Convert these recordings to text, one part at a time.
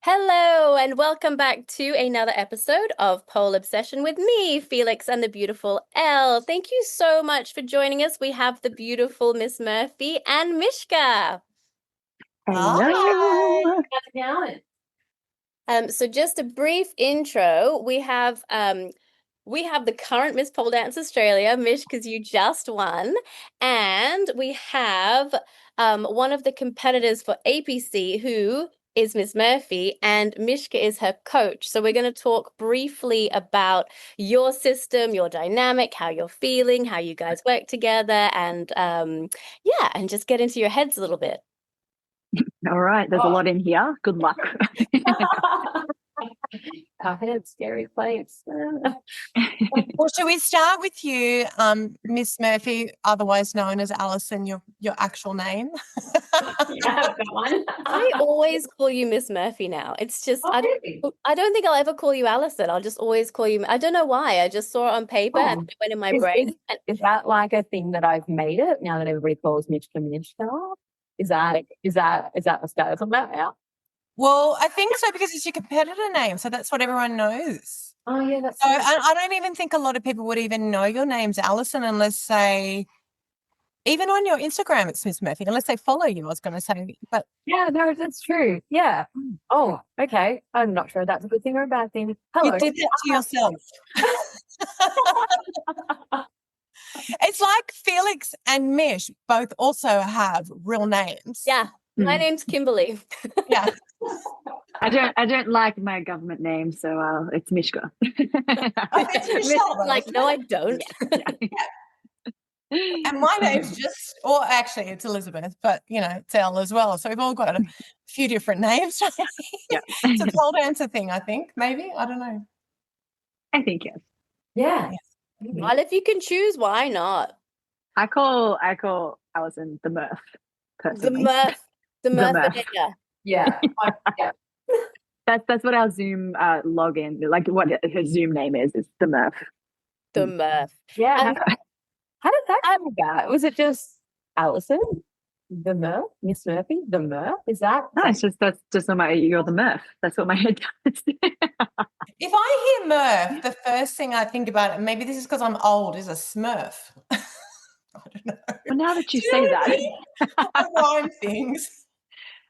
Hello, and welcome back to another episode of Pole Obsession with me, Felix, and the beautiful Elle. Thank you so much for joining us. We have the beautiful Miss Murphy and Mishka. Hello. How's it going? So just a brief intro. We have the current Miss Pole Dance Australia, Mish, because you just won, and we have one of the competitors for APC who is Miss Murphy, and Mishka is her coach. So we're going to talk briefly about your system, your dynamic, how you're feeling, how you guys work together, and yeah, and just get into your heads a little bit. All right, there's a lot in here. Good luck. Our head, scary place. Well, should we start with you, Miss Murphy, otherwise known as Alison, your actual name? Yeah, that one. I always call you Miss Murphy now. It's just I don't think I'll ever call you Alison. I'll just always call you. I don't know why. I just saw it on paper and it went in my brain. Is that like a thing that I've made it now that everybody calls Mischka Mishka? Is that the status on that now? Well, I think so because it's your competitor name, so that's what everyone knows. Oh yeah, that's so. I don't even think a lot of people would even know your name's Alison unless say, even on your Instagram, it's Miss Murphy, unless they follow you. I was going to say, but yeah, no, that's true. Yeah. Oh, okay. I'm not sure that's a good thing or a bad thing. Hello. You did that to yourself. It's like Felix and Mish both also have real names. Yeah, my name's Kimberly. Yeah. I don't like my government name, so it's Mishka. It's like, no, I don't. And my name's just, or actually it's Elizabeth, but it's Elle as well. So we've all got a few different names. Yeah. It's a pole dancer thing, I think. Maybe. I don't know. I think yes. Yeah. Well, if you can choose, why not? I call Alison the Murph. Personally. The Murph. Yeah. Yeah. That's what our Zoom login, like what her Zoom name is the Murph. The Murph. Yeah. How did that come about? Was it just Alison? The Murph? Miss Murphy? The Murph? Is that? No, it's just you're the Murph. That's what my head does. If I hear Murph, the first thing I think about, and maybe this is because I'm old, is a Smurf. I don't know. Well, now that you say that, I rhyme things.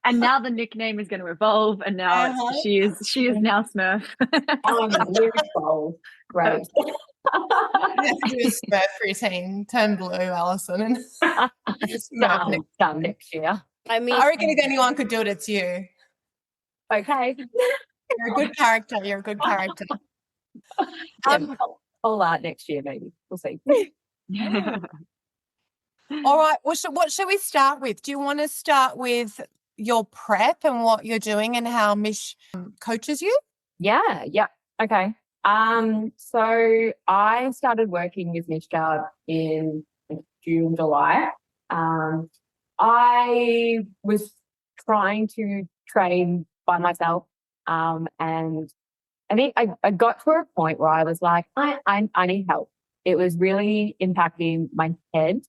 And now the nickname is going to evolve, and now she is now Smurf. Really bold. Great. Let's do a Smurf routine. Turn blue, Alison, and Smurf done next year. I mean, I reckon if anyone could do it, it's you. Okay. You're a good character. You're a good character. I'll next year, maybe. We'll see. All right. Well, what should we start with? Do you want to start with your prep and what you're doing and how Mish coaches you? Yeah. Okay. So I started working with Mishka in June, July. I was trying to train by myself. And I think I got to a point where I was like, I need help. It was really impacting my head.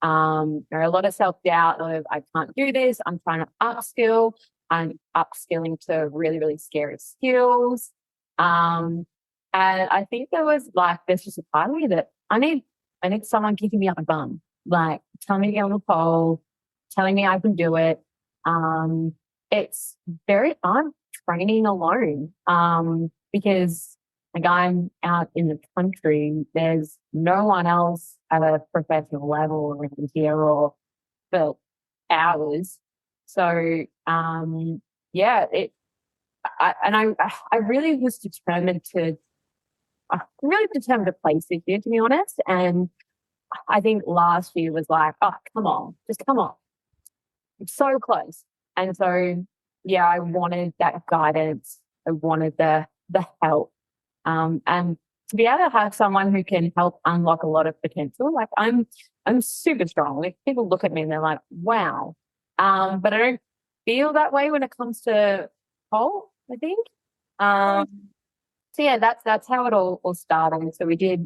There are a lot of self-doubt of I can't do this. I'm trying to upskill. I'm upskilling to really, really scary skills. And I think there's just a part of me that I need someone kicking me up the bum, like telling me to get on the pole, telling me I can do it. I'm training alone, because like I'm out in the country, there's no one else at a professional level around here or for hours. So, I really was determined to place this year, to be honest. And I think last year was like, oh, come on, just come on. It's so close. And so, yeah, I wanted that guidance. I wanted the help. And to be able to have someone who can help unlock a lot of potential. Like I'm super strong. Like people look at me and they're like, wow. But I don't feel that way when it comes to pole, I think. So yeah, that's how it all started. So we're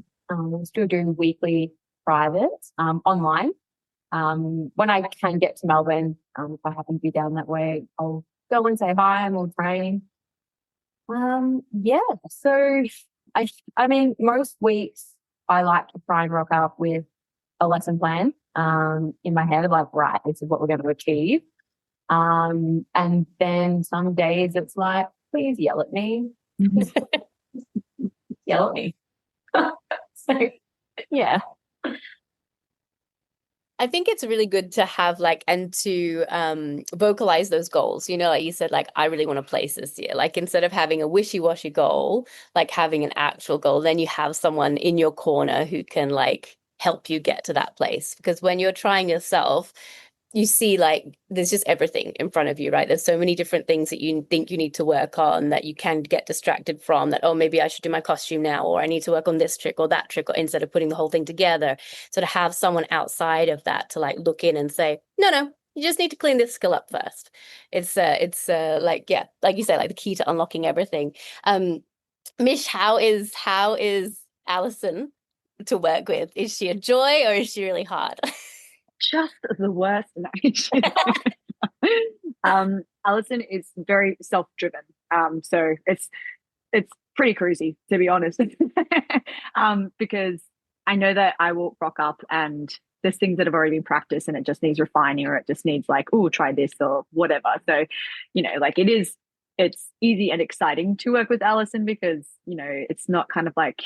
still doing weekly privates, online. When I can get to Melbourne, if I happen to be down that way, I'll go and say hi and we'll train. Yeah. So I mean, most weeks I like to try and rock up with a lesson plan in my head of like, right, this is what we're going to achieve. And then some days it's like, please yell at me. Yell at me. So yeah. I think it's really good to have like and to vocalize those goals. You know, like you said, like I really want to place this year. Like instead of having a wishy-washy goal, like having an actual goal, then you have someone in your corner who can like help you get to that place. Because when you're trying yourself, you see like there's just everything in front of you, right? There's so many different things that you think you need to work on that you can get distracted from, that, oh, maybe I should do my costume now, or I need to work on this trick or that trick, or instead of putting the whole thing together. So to have someone outside of that to like look in and say, no, you just need to clean this skill up first. It's like, yeah, like you say, like the key to unlocking everything. Mish, how is Alison to work with? Is she a joy or is she really hard? Just the worst. No. Alison is very self-driven. So it's pretty crazy, to be honest. Because I know that I will rock up and there's things that have already been practiced and it just needs refining, or it just needs like, oh, try this or whatever. So, like it's easy and exciting to work with Alison because, it's not kind of like,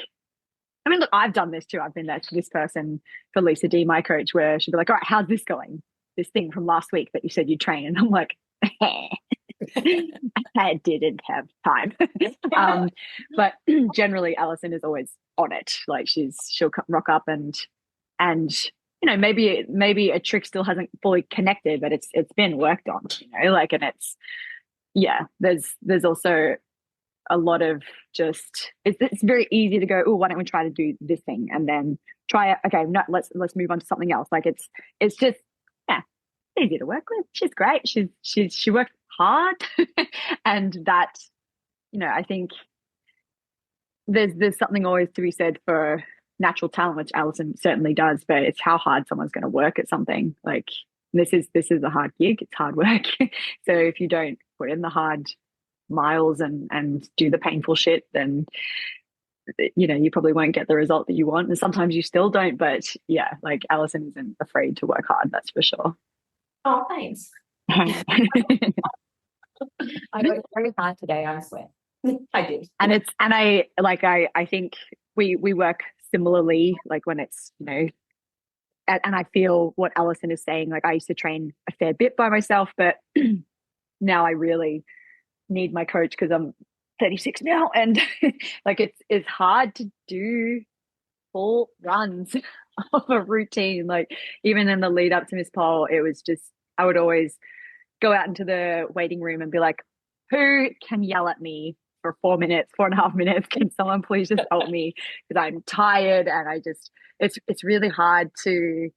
I mean, look, I've done this too. I've been there to this person for Lisa D, my coach, where she'd be like, all right, how's this going? This thing from last week that you said you train. And I'm like, I didn't have time. But generally Alison is always on it. Like she'll rock up and maybe a trick still hasn't fully connected, but it's been worked on, like, and there's also a lot of just it's very easy to go, oh, why don't we try to do this thing and then try it, okay, no, let's move on to something else. Like it's just, yeah, easy to work with. She's great. She worked hard. And that, I think there's something always to be said for natural talent, which Alison certainly does, but it's how hard someone's going to work at something. Like this is a hard gig, it's hard work. So if you don't put in the hard miles and do the painful shit, then you probably won't get the result that you want, and sometimes you still don't. But yeah, like Alison isn't afraid to work hard, that's for sure. Oh, thanks. I worked very hard today, I swear. I did. And I think we work similarly, like when it's, and I feel what Alison is saying. Like I used to train a fair bit by myself, but now I really need my coach because I'm 36 now, and like it's hard to do full runs of a routine. Like even in the lead up to Miss Pole, it was just, I would always go out into the waiting room and be like, who can yell at me for 4.5 minutes? Can someone please just help me? Because I'm tired, and it's really hard to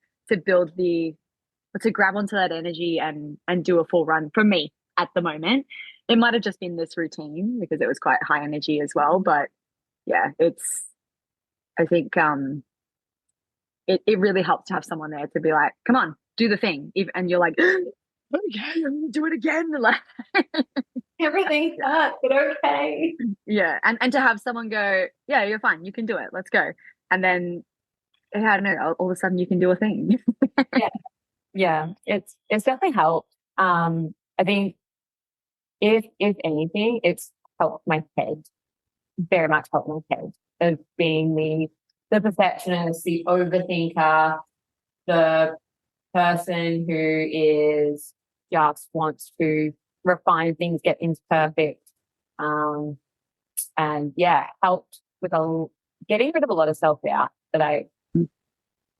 grab onto that energy and do a full run for me at the moment. It might have just been this routine because it was quite high energy as well. But yeah, I think it really helps to have someone there to be like, come on, do the thing. And you're like, okay, I'm gonna do it again. Like Everything's up, but okay. Yeah. And to have someone go, yeah, you're fine, you can do it, let's go. And then I don't know, all of a sudden you can do a thing. Yeah. It's definitely helped. I think if anything, it's helped my head, very much helped my head of being the perfectionist, the overthinker, the person who is just wants to refine things, get things perfect. And yeah, helped with getting rid of a lot of self-doubt that I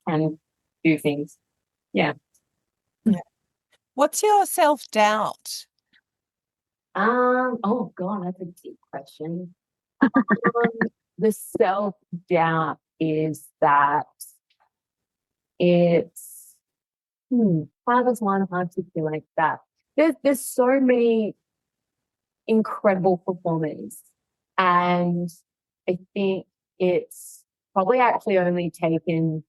can do things. Yeah. What's your self-doubt? Oh God, that's a deep question. The self-doubt is that it's how does one articulate that? There's so many incredible performers, and I think it's probably actually only taken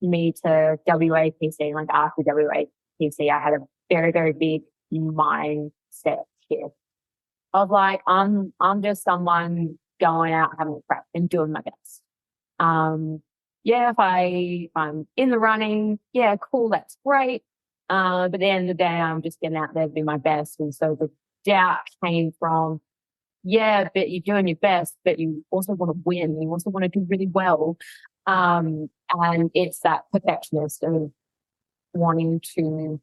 me to WAPC. Like after WAPC, I had a very, very big mindset shift I was like, I'm just someone going out having a crack and doing my best. Yeah, if I'm in the running, yeah, cool, that's great. But at the end of the day, I'm just getting out there to do my best. And so the doubt came from, yeah, but you're doing your best, but you also want to win. You also want to do really well. And it's that perfectionist of wanting to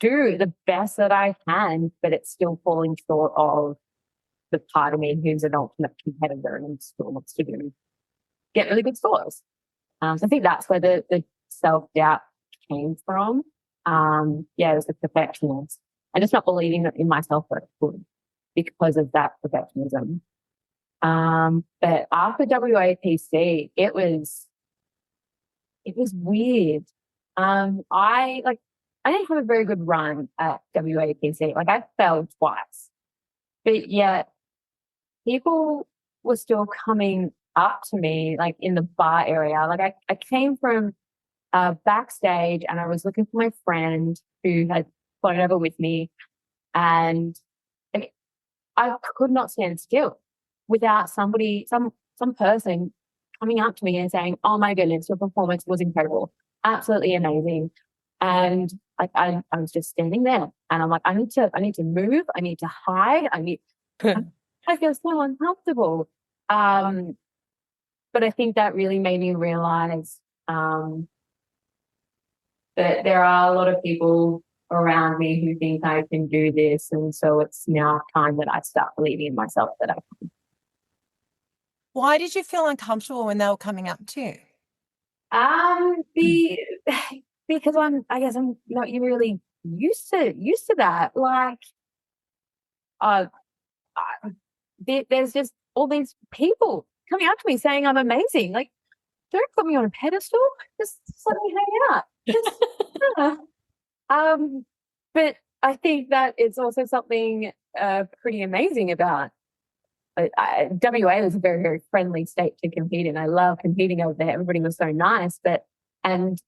do the best that I can, but it's still falling short of the part of me who's an ultimate competitor and still wants to get really good scores. So I think that's where the self doubt came from. Yeah, it was the perfectionist and just not believing in myself that I could because of that perfectionism. But after WAPC, it was weird. I didn't have a very good run at WAPC. Like I failed twice, but yet people were still coming up to me like in the bar area. Like I came from backstage and I was looking for my friend who had flown over with me, and I could not stand still without some person coming up to me and saying, "Oh my goodness, your performance was incredible, absolutely amazing." And I was just standing there, and I'm like, I need to move, I need to hide, I feel so uncomfortable. But I think that really made me realize that there are a lot of people around me who think I can do this, and so it's now time that I start believing in myself that I can. Why did you feel uncomfortable when they were coming up to you? The because I guess I'm not really used to that. Like, uh, there's just all these people coming up to me saying I'm amazing. Like, don't put me on a pedestal. Just let me hang out. Just, but I think that it's also something pretty amazing about. WA was a very, very friendly state to compete in. I love competing over there. Everybody was so nice, and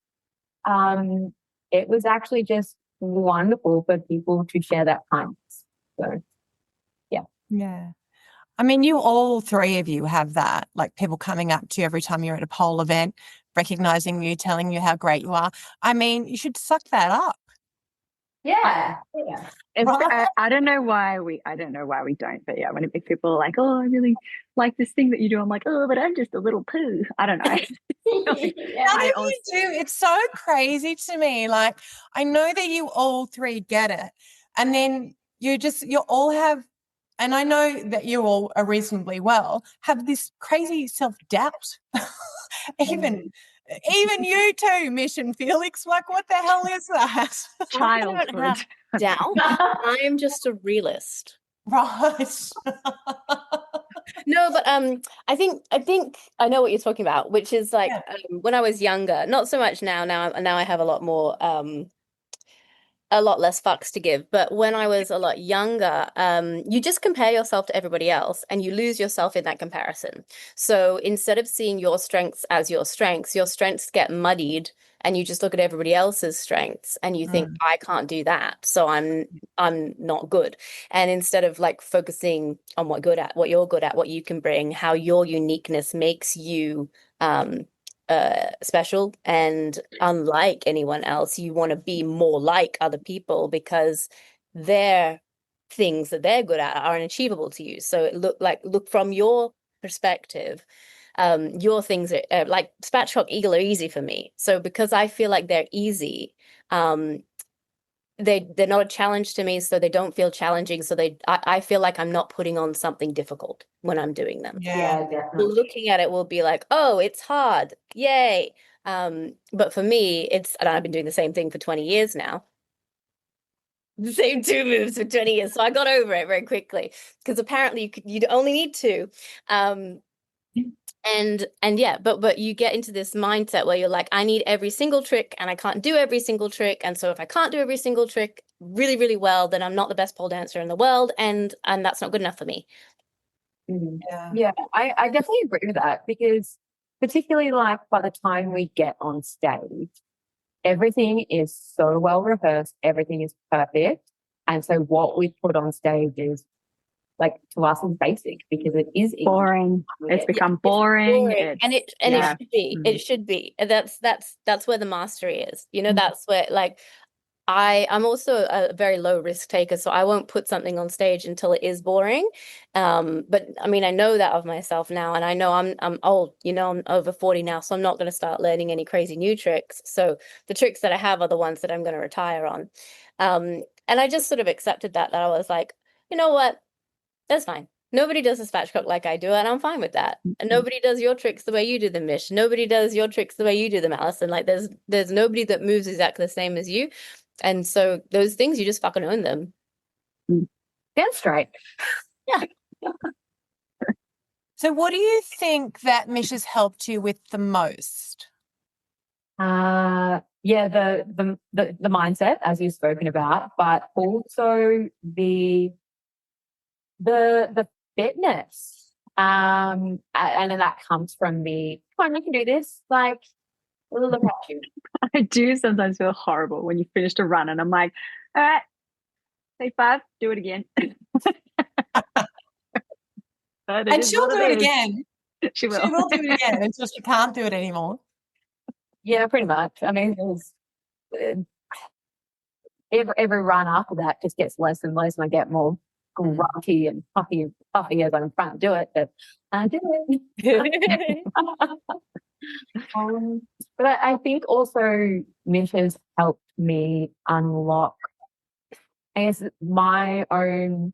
it was actually just wonderful for people to share that kindness. So, yeah. Yeah. I mean, you all three of you have that, like people coming up to you every time you're at a pole event, recognizing you, telling you how great you are. I mean, you should suck that up. Yeah. I don't know why we don't, but yeah, if people are like, oh, I really like this thing that you do, I'm like, oh, but I'm just a little poo. I don't know. None of you do. It's so crazy to me. Like, I know that you all three get it. And then you all have, and I know that you all are reasonably well, have this crazy self-doubt. Even you too, Mish and Felix. Like, what the hell is that? Childhood. Doubt. I am just a realist. Right. No, but I think I know what you're talking about, which is like when I was younger, not so much now. Now I have a lot more a lot less fucks to give. But when I was a lot younger, you just compare yourself to everybody else and you lose yourself in that comparison. So instead of seeing your strengths as your strengths get muddied and you just look at everybody else's strengths and you think, I can't do that. So I'm not good. And instead of like focusing on what you're good at, what you can bring, how your uniqueness makes you special and unlike anyone else, you want to be more like other people because their things that they're good at are unachievable to you. So look from your perspective. Your things are like Spatchcock Eagle are easy for me. So because I feel like they're easy, they're not a challenge to me, so they don't feel challenging. So I feel like I'm not putting on something difficult when I'm doing them. Yeah, definitely. Looking at it will be like, oh, it's hard, yay. But for me, and I've been doing the same thing for 20 years now. The same two moves for 20 years. So I got over it very quickly because apparently you'd only need two. And yeah, but you get into this mindset where you're like, I need every single trick and I can't do every single trick. And so if I can't do every single trick really, really well, then I'm not the best pole dancer in the world, and that's not good enough for me. Yeah, I definitely agree with that because particularly like by the time we get on stage, everything is so well rehearsed, everything is perfect. And so what we put on stage is, like, to us, is basic because it is easy. Boring. It's become boring. And it should be. It should be. And that's where the mastery is. You know, that's where, like, I'm also a very low risk taker, so I won't put something on stage until it is boring. But I mean, I know that of myself now, and I know I'm old, you know, I'm over 40 now, so I'm not going to start learning any crazy new tricks. So the tricks that I have are the ones that I'm going to retire on. And I just sort of accepted that I was like, you know what? That's fine. Nobody does a spatchcock like I do, and I'm fine with that. And nobody does your tricks the way you do them, Mish. Nobody does your tricks the way you do them, Alison. Like there's nobody that moves exactly the same as you. And so those things, you just fucking own them. That's straight. Yeah. So what do you think that Mish has helped you with the most? Yeah, the mindset, as you've spoken about, but also the fitness. And then that comes from the, come on, you can do this. Like, look at you. I do sometimes feel horrible when you finish a run and I'm like, all right, say 5, do it again. And she'll do it again. She will. She will do it again until she can't do it anymore. Yeah, pretty much. I mean, every run after that just gets less and less, and I get more grumpy and puffy as I'm trying to do it. But I do it. But I think also Mish has helped me unlock, I guess, my own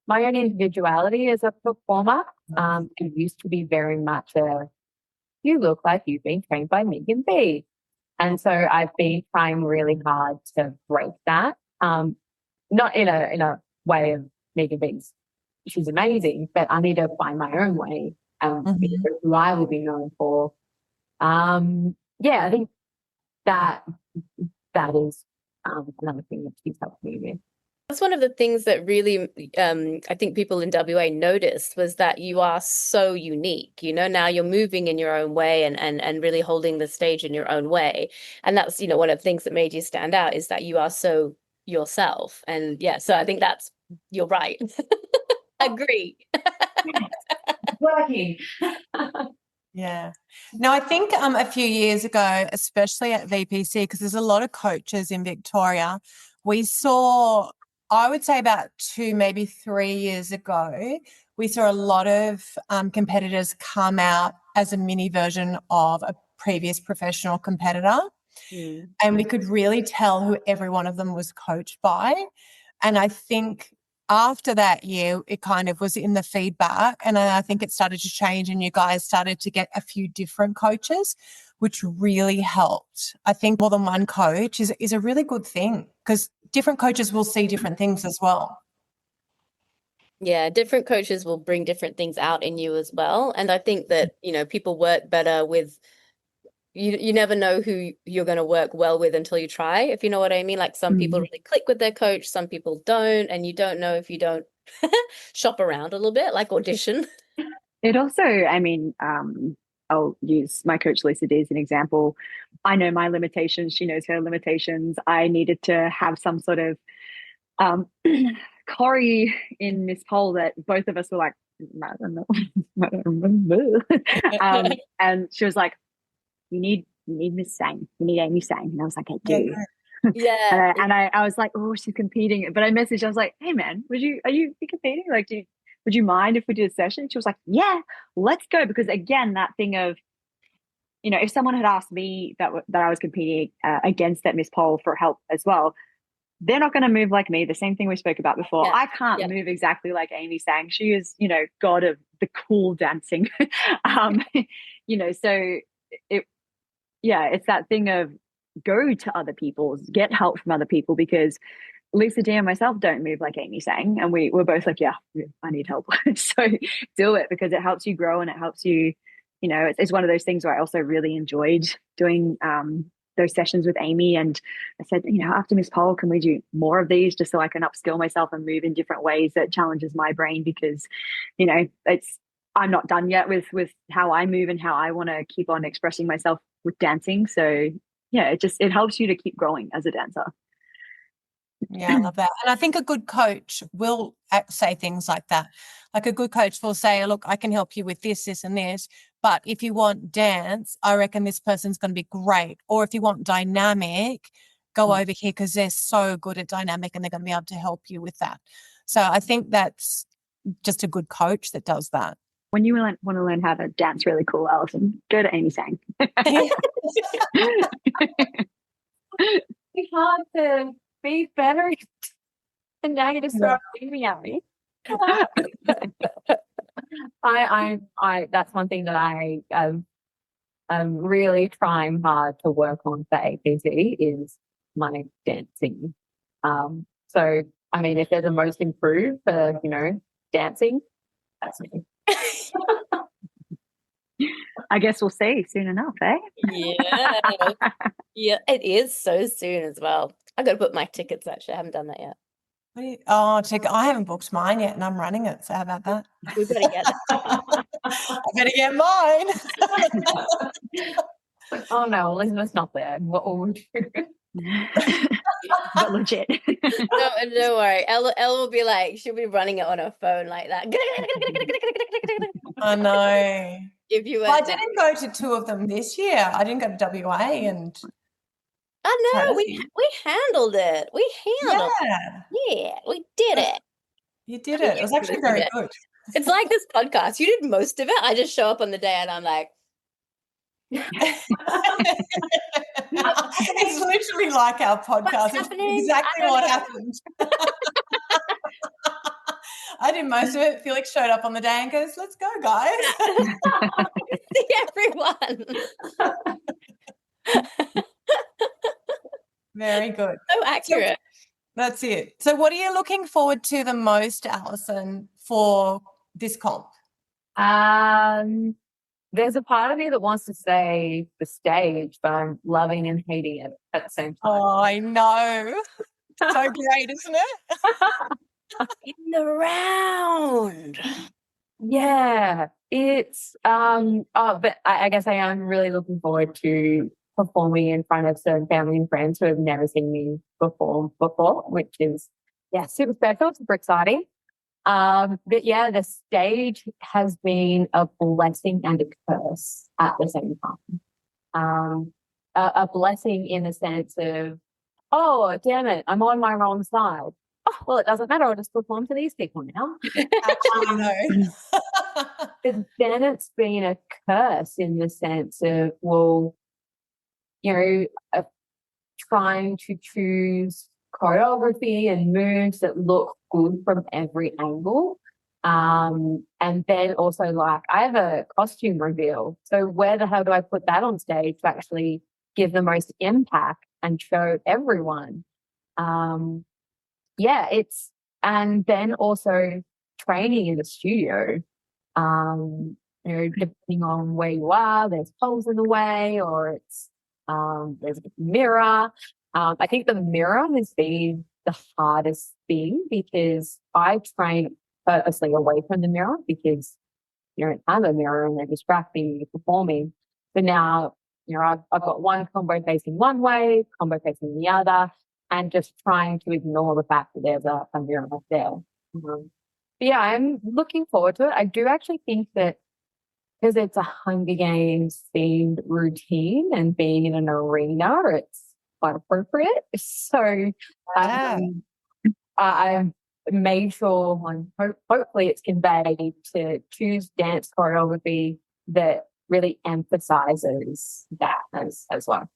individuality as a performer. It used to be very much you look like you've been trained by Megan B. And so I've been trying really hard to break that. Not in a way of Megan B's, she's amazing, but I need to find my own way who I will be known for. Yeah, I think that is another thing that she's helped me with. That's one of the things that really, I think people in WA noticed, was that you are so unique. You know, now you're moving in your own way and really holding the stage in your own way. And that's, you know, one of the things that made you stand out, is that you are so yourself. And yeah, so I think you're right. Agree. Working. Yeah. Now, I think a few years ago, especially at VPC, because there's a lot of coaches in Victoria, we saw, I would say about 2, maybe 3 years ago, we saw a lot of competitors come out as a mini version of a previous professional competitor. And we could really tell who every one of them was coached by. And I think after that year, it kind of was in the feedback, and I think it started to change, and you guys started to get a few different coaches, which really helped. I think more than one coach is a really good thing, because different coaches will see different things as well. Yeah, different coaches will bring different things out in you as well. And I think that, you know, people work better with, you never know who you're going to work well with until you try, if you know what I mean. Like some people really click with their coach, some people don't, and you don't know if you don't shop around a little bit, like audition. It also, I mean, I'll use my coach Lisa D as an example. I know my limitations. She knows her limitations. I needed to have some sort of Corey in Miss Pole that both of us were like, I don't know. I don't remember. And she was like, you need Miss Sang. You need Amy Sang. And I was like, I do. Yeah. and I was like, oh, she's competing. But I messaged, I was like, hey man, are you competing? Like, would you mind if we did a session? She was like, yeah, let's go. Because again, that thing of, you know, if someone had asked me that I was competing against that Miss Pole for help as well, they're not going to move like me. The same thing we spoke about before. Yeah. I can't move exactly like Amy Sang. She is, you know, god of the cool dancing. You know, so it's that thing of go to other people's, get help from other people, because Lisa D and myself don't move like Amy Sang, and we're both like, yeah, I need help. So do it, because it helps you grow, and it helps you, you know, it's one of those things where I also really enjoyed doing those sessions with Amy. And I said, you know, after Miss Pole, can we do more of these, just so I can upskill myself and move in different ways that challenges my brain? Because, you know, I'm not done yet with how I move and how I want to keep on expressing myself with dancing. So yeah, it helps you to keep growing as a dancer. Yeah, I love that. And I think a good coach will say things like that. Like a good coach will say, look, I can help you with this, this, and this. But if you want dance, I reckon this person's going to be great. Or if you want dynamic, go over here because they're so good at dynamic and they're going to be able to help you with that. So I think that's just a good coach that does that. When you want to learn how to dance really cool, Alison, go to Amy Sang. It's hard to be better, and now you just start leaving at me. I that's one thing that I'm really trying hard to work on for APC is my dancing. So I mean, if there's a most improved for dancing, that's me. I guess we'll see soon enough, eh? Yeah. Yeah, it is so soon as well. I got to book my tickets, actually. I haven't done that yet. I haven't booked mine yet and I'm running it. So how about that? We better get that. I better get mine. Oh no, Elizabeth's not there. What will we do? But legit. No, don't worry. Ella will be like, she'll be running it on her phone like that. I know. If you I didn't go to 2 of them this year. I didn't go to WA and I know, we handled it. We handled it. Yeah, we did it. You did it. It was actually very good. It's like this podcast. You did most of it. I just show up on the day and I'm like, It's literally like our podcast. It's exactly what happened. I did most of it. Felix showed up on the day and goes, let's go, guys. See everyone. Very good. So accurate. That's it. So what are you looking forward to the most, Alison, for this comp? There's a part of me that wants to say the stage, but I'm loving and hating it at the same time. Oh, I know. So great, isn't it? In the round. Yeah, it's but I guess I am really looking forward to performing in front of certain family and friends who have never seen me perform before, which is super special, super exciting. But yeah, the stage has been a blessing and a curse at the same time. A blessing in the sense of, oh damn it, I'm on my wrong side. Oh, well, it doesn't matter. I'll just perform to these people now. Actually, no. But then it's been a curse in the sense of, well, trying to choose choreography and moves that look good from every angle. And then also, like, I have a costume reveal. So where the hell do I put that on stage to actually give the most impact and show everyone? And then also training in the studio. Depending on where you are, there's poles in the way, or it's there's a mirror. I think the mirror has been the hardest thing because I train purposely away from the mirror because you don't have a mirror and they're distracting you performing. But now, I've got one combo facing one way, combo facing the other, and just trying to ignore the fact that there's a mirror up there. But yeah, I'm looking forward to it. I do actually think that because it's a Hunger Games themed routine and being in an arena, it's quite appropriate. So I've made sure, hopefully it's conveyed, to choose dance choreography that really emphasizes that as well.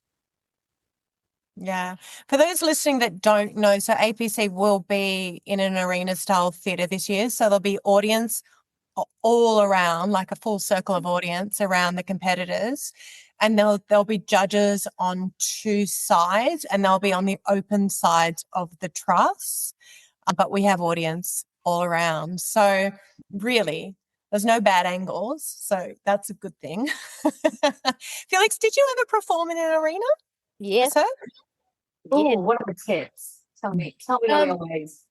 Yeah. For those listening that don't know, so APC will be in an arena style theatre this year. So there'll be audience all around, like a full circle of audience around the competitors. And there'll be judges on 2 sides and they'll be on the open sides of the truss. But we have audience all around. So really, there's no bad angles. So that's a good thing. Felix, did you ever perform in an arena? Yes. Oh, what are the tips? Tell me all your ways.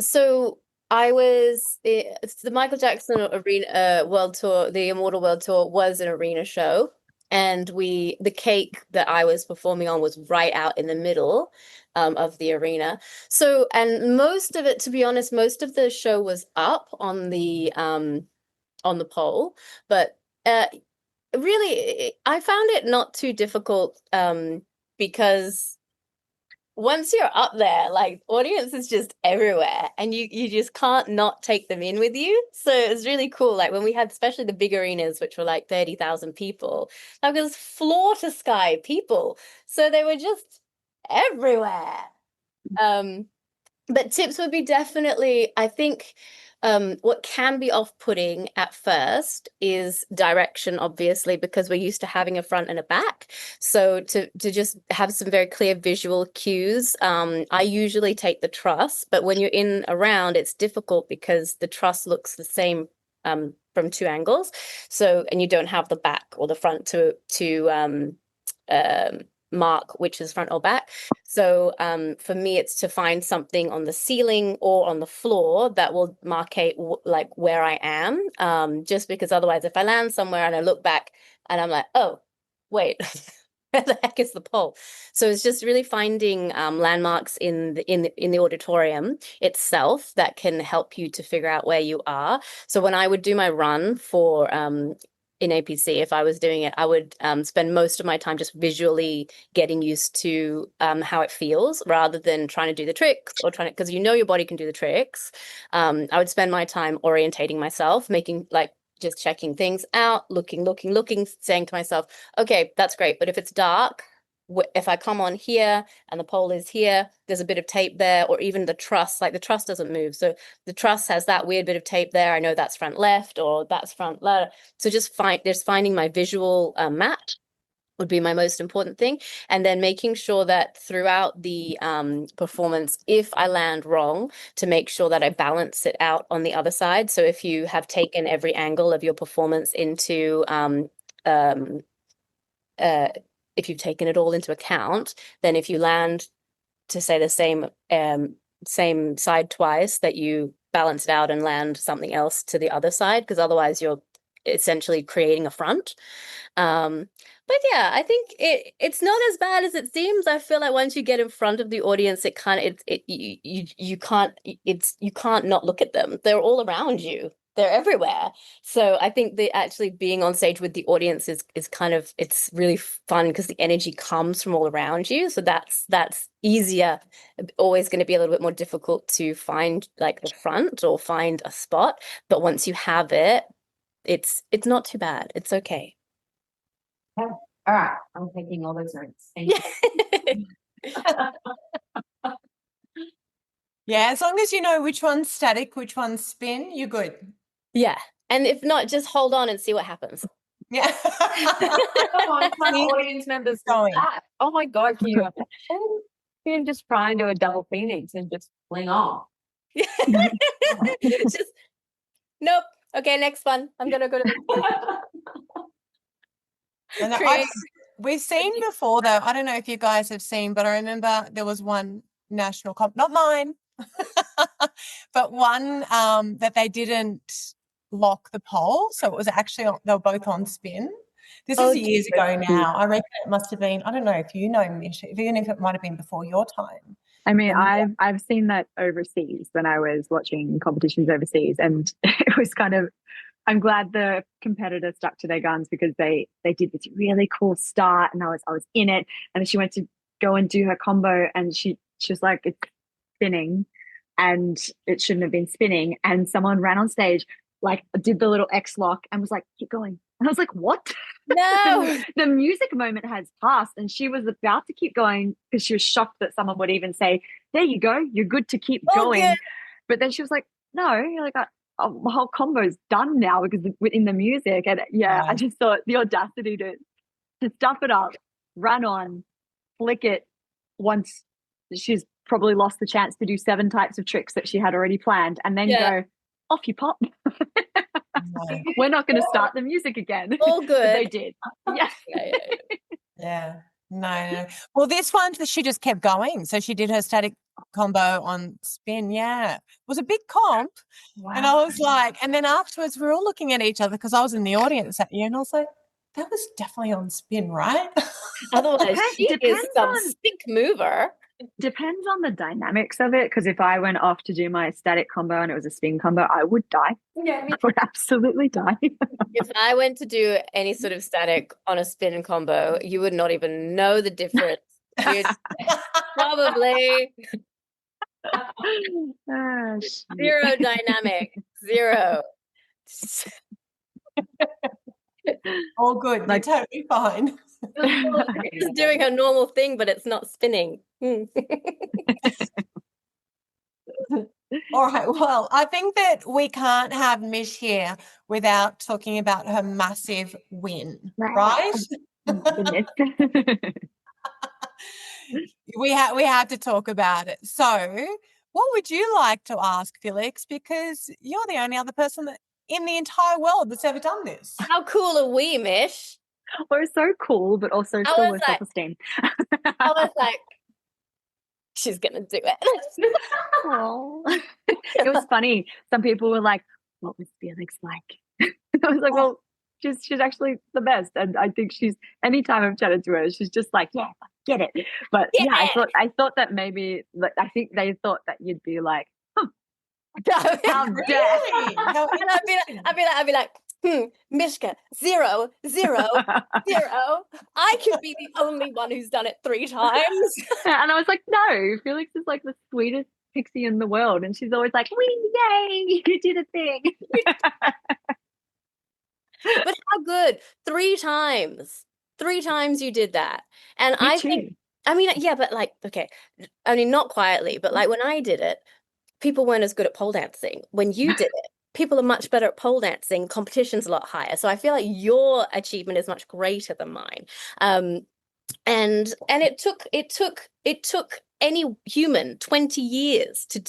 So it's the Michael Jackson Arena World Tour, the Immortal World Tour was an arena show. and the cake that I was performing on was right out in the middle of the arena. So, and most of it, to be honest, most of the show was up on the pole, but really, I found it not too difficult because once you're up there, like audience is just everywhere and you just can't not take them in with you. So it's really cool. Like when we had especially the big arenas, which were like 30,000 people, like it was floor to sky people. So they were just everywhere. But tips would be definitely, I think, what can be off-putting at first is direction, obviously, because we're used to having a front and a back. So to just have some very clear visual cues, I usually take the truss, but when you're in a round, it's difficult because the truss looks the same from two angles. So, and you don't have the back or the front to mark which is front or back. So for me, it's to find something on the ceiling or on the floor that will markate like where I am. Just because otherwise, if I land somewhere and I look back and I'm like, oh, wait, where the heck is the pole? So it's just really finding landmarks in the auditorium itself that can help you to figure out where you are. So when I would do my run for in APC, if I was doing it, I would spend most of my time just visually getting used to how it feels rather than trying to do the tricks or trying to, because you know your body can do the tricks. I would spend my time orientating myself, making like just checking things out, looking, saying to myself, okay, that's great. But if it's dark, if I come on here and the pole is here, there's a bit of tape there, or even the truss, like the truss doesn't move. So the truss has that weird bit of tape there. I know that's front left or that's front left. So just finding my visual map would be my most important thing. And then making sure that throughout the performance, if I land wrong, to make sure that I balance it out on the other side. So if you have taken every angle of your performance into if you've taken it all into account, then if you land to say the same side twice, that you balance it out and land something else to the other side, because otherwise you're essentially creating a front. But yeah, I think it's not as bad as it seems. I feel like once you get in front of the audience, it kind of you can't not look at them. They're all around you. They're everywhere. So I think the actually being on stage with the audience is kind of, it's really fun because the energy comes from all around you. So that's easier. Always going to be a little bit more difficult to find like the front or find a spot. But once you have it, it's not too bad. It's okay. Yeah. All right. I'm taking all those notes. Thank you. Yeah, as long as you know which one's static, which one's spin, you're good. Yeah. And if not, just hold on and see what happens. Yeah. Come on, my audience members going. Oh my God, can you can just try and do a double phoenix and just fling off? Just nope. Okay, next one. I'm gonna go to the we've seen before though. I don't know if you guys have seen, but I remember there was one national comp, not mine, but one that they didn't lock the pole, so it was actually they were both on spin. This is years ago now. I reckon it must have been, I don't know if you know, Mischka, even if it might have been before your time. I mean, I've seen that overseas when I was watching competitions overseas, and it was kind of, I'm glad the competitor stuck to their guns because they did this really cool start, and I was in it, and then she went to go and do her combo, and she was like, it's spinning, and it shouldn't have been spinning, and someone ran on stage, like did the little X lock and was like, keep going. And I was like, what? No. The music moment has passed, and she was about to keep going because she was shocked that someone would even say, there you go, you're good to keep going. Good. But then she was like, no, you're like, my whole combo's done now because within the music. And yeah, I just thought the audacity to stuff it up, run on, flick it once she's probably lost the chance to do 7 types of tricks that she had already planned, and then go, off you pop. We're not going to start the music again. All good. But they did. Yeah. Yeah. No. Well, this one, she just kept going. So she did her static combo on spin. Yeah. It was a big comp. Wow. And I was like, and then afterwards we're all looking at each other because I was in the audience that year, and I was like, that was definitely on spin, right? Otherwise, she is some on sick mover. depends on the dynamics of it. Because if I went off to do my static combo and it was a spin combo, I would die. Yeah, I would absolutely die. if I went to do any sort of static on a spin combo, you would not even know the difference. You'd probably zero dynamic, zero. All good. Like- You're totally fine. It's doing her normal thing, but it's not spinning. All right. Well, I think that we can't have Mish here without talking about her massive win, right? Goodness. We have to talk about it. So, what would you like to ask Felix? Because you're the only other person that in the entire world that's ever done this. How cool are we, Mish? We're so cool, but also I still was with like- self-esteem. I was like, she's gonna do it. Aw. It was funny. Some people were like, "What was Felix like?" I was like, "Well, she's actually the best." And I think anytime I've chatted to her, she's just like, "Yeah, get it." But yeah, I thought that maybe, like, I think they thought that you'd be like, "How Really? dare!" How And I'd be like, Mishka, 0, 0, 0. I could be the only one who's done it 3 times. And I was like, "No, Felix is like the sweetest pixie in the world," and she's always like, "Wee, yay, you did a thing." But how good? 3 times. 3 times you did that. And Me I too. think, I mean, yeah, but like, okay, I mean, not quietly, but like when I did it, people weren't as good at pole dancing. When you did it, people are much better at pole dancing. Competition's a lot higher. So I feel like your achievement is much greater than mine. And it took any human 20 years to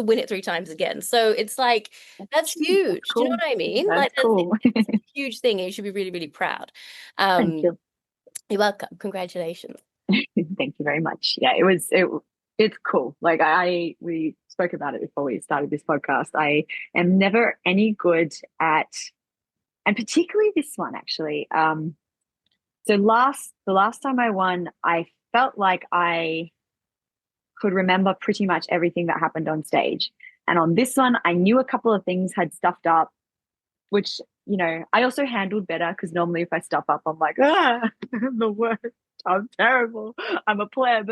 win it 3 times again. So it's like that's huge. Cool. Do you know what I mean? That's Like cool. it's a huge thing, and you should be really, really proud. Thank you. You're welcome. Congratulations. Thank you very much. Yeah, it's cool. Like we spoke about it before we started this podcast. I am never any good at, and particularly this one actually. So the last time I won, I felt like I could remember pretty much everything that happened on stage. And on this one, I knew a couple of things had stuffed up, which, I also handled better because normally if I stuff up, I'm like, I'm the worst. I'm terrible. I'm a pleb.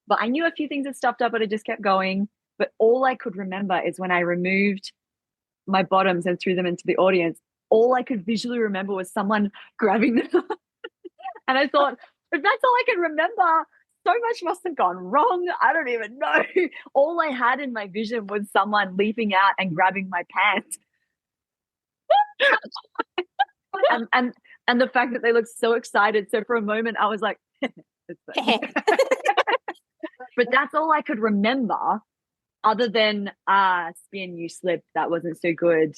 But I knew a few things had stuffed up, but I just kept going. But all I could remember is when I removed my bottoms and threw them into the audience, all I could visually remember was someone grabbing them. And I thought, if that's all I can remember, so much must have gone wrong. I don't even know. All I had in my vision was someone leaping out and grabbing my pants. and the fact that they looked so excited. So for a moment, I was like, but that's all I could remember, other than spin, you slipped, that wasn't so good.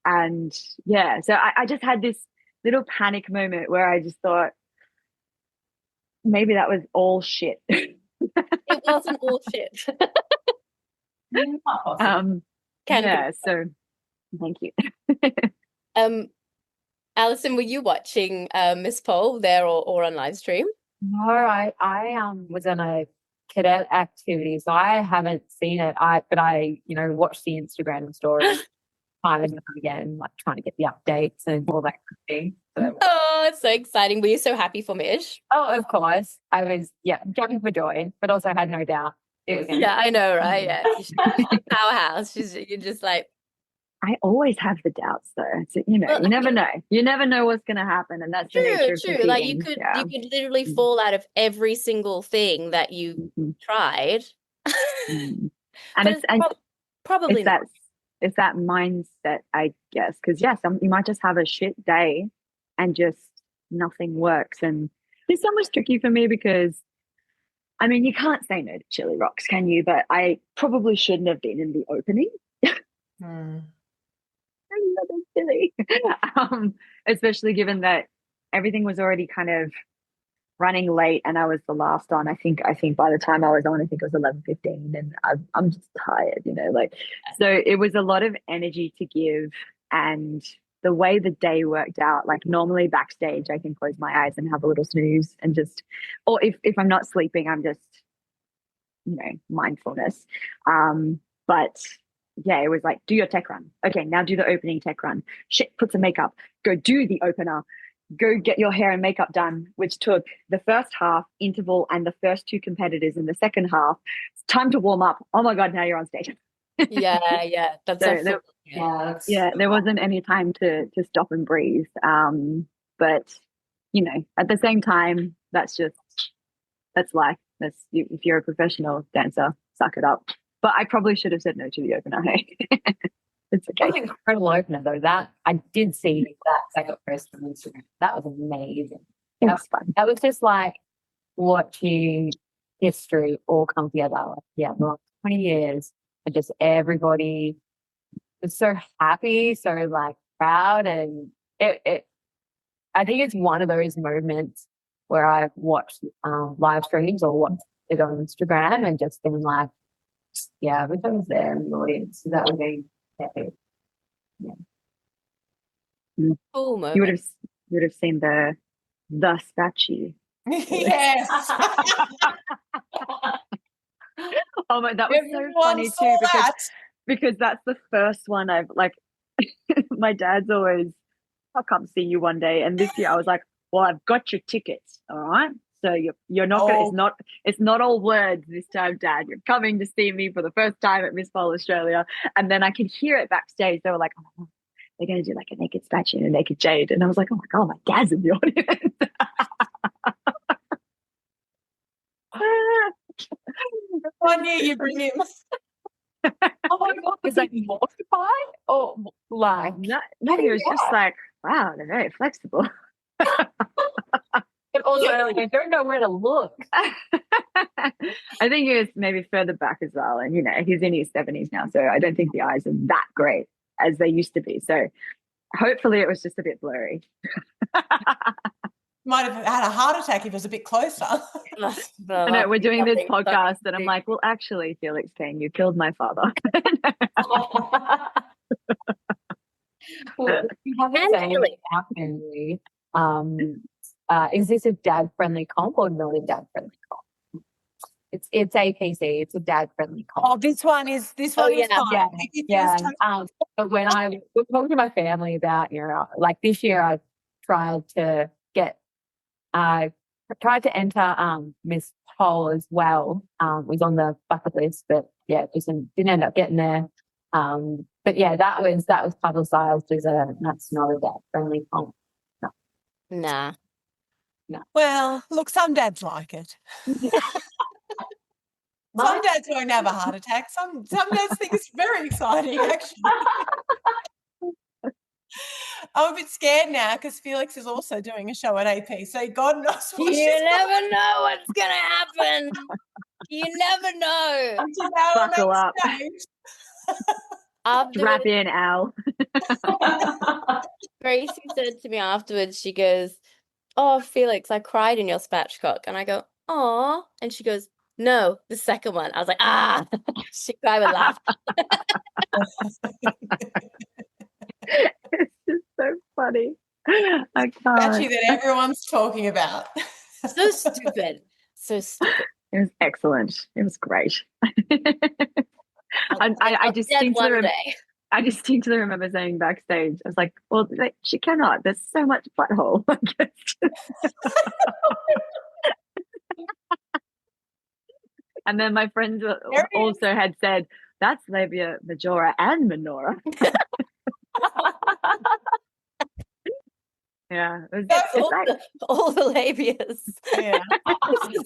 And yeah, so I just had this little panic moment where I just thought maybe that was all shit. It wasn't all shit. Yeah, so thank you. Alison, were you watching Miss Pole there or on live stream? No, I was on a cadet activity, so I haven't seen it. But I watched the Instagram stories time and time again, like trying to get the updates and all that kind of thing. So, Oh, it's so exciting. Were you so happy for Mish? oh, of course, I was jumping for joy, but also had no doubt. Yeah, I know, right? Yeah, she's a powerhouse. You're just like, I always have the doubts, though. So, you never know. You never know what's going to happen, and that's the nature of competing. Like you could literally fall out of every single thing that you tried. And But probably not. It's that mindset, I guess, because you might just have a shit day and just nothing works. And this one was tricky for me because, I mean, you can't say no to Chili Rocks, can you? But I probably shouldn't have been in the opening. Silly. Especially given that everything was already kind of running late and I was the last on. I think by the time I was on, I think it was 11:15, and I'm just tired, so it was a lot of energy to give, and the way the day worked out, like normally backstage I can close my eyes and have a little snooze and just, or if I'm not sleeping, I'm just, mindfulness. But yeah, it was like, do your tech run. Okay, now do the opening tech run. Shit, put some makeup. Go do the opener. Go get your hair and makeup done, which took the first half interval and the first two competitors in the second half. It's time to warm up. Oh my God, now you're on stage. Yeah. That's So so yeah, there wasn't any time to stop and breathe. But at the same time, that's life. If you're a professional dancer, suck it up. But I probably should have said no to the opener. Hey, it's That was okay. an incredible opener, though. That I did see that second post on Instagram. That was amazing. It was fun. That was just like watching history all come together. Like, yeah, the last 20 years, and just everybody was so happy, so like proud, and it. I think it's one of those moments where I've watched live streams or watched it on Instagram and just been like, yeah, everything's there in the audience. So that would be epic. Yeah. cool moment. You would have seen the statue. Yes. Oh my, that was so Everyone funny saw too that. because that's the first one I've like. My dad's always, I'll come see you one day, and this year I was like, well, I've got your tickets, all right. So you're not gonna. It's not all words this time, Dad. You're coming to see me for the first time at Miss Pole Australia, and then I could hear it backstage. They were like, oh, they're going to do like a naked statue and a naked jade, and I was like, oh my God, my dad's in the audience. One year you bring him. Oh my God, was that mortified or like? No, he was just like, wow, they're very flexible. But also, like, I don't know where to look. I think he was maybe further back as well, and he's in his 70s now, so I don't think the eyes are that great as they used to be. So hopefully, it was just a bit blurry. Might have had a heart attack if it was a bit closer. I know we're doing this podcast, and I'm like, well, actually, Felix Kane, you killed my father. Well, you haven't saying our family. Is this a dad-friendly comp or not a dad-friendly comp? It's APC. It's a dad-friendly comp. Oh, this one is fine. But when I was talking to my family about, like this year, I tried to enter Miss Pole as well. Was on the bucket list, but yeah, just didn't end up getting there. But yeah, that was publicised as that's not a dad-friendly comp. Nah. No. Well, look, some dads like it. Some dads won't have a heart attack. Some dads think it's very exciting, actually. I'm a bit scared now because Felix is also doing a show at AP, so God knows what You never know what's going to happen. You never know. Buckle up. Strap in, Al. Gracie said to me afterwards, she goes, oh, Felix, I cried in your spatchcock. And I go, aw. And she goes, no, the second one. I was like, she cried with laughter. It's just so funny. I can't. Actually, that everyone's talking about. So stupid. So stupid. It was excellent. It was great. I distinctly remember saying backstage, I was like, well, she cannot. There's so much butthole. And then my friends also had said, that's labia majora and minora. Yeah, all the labias. Yeah.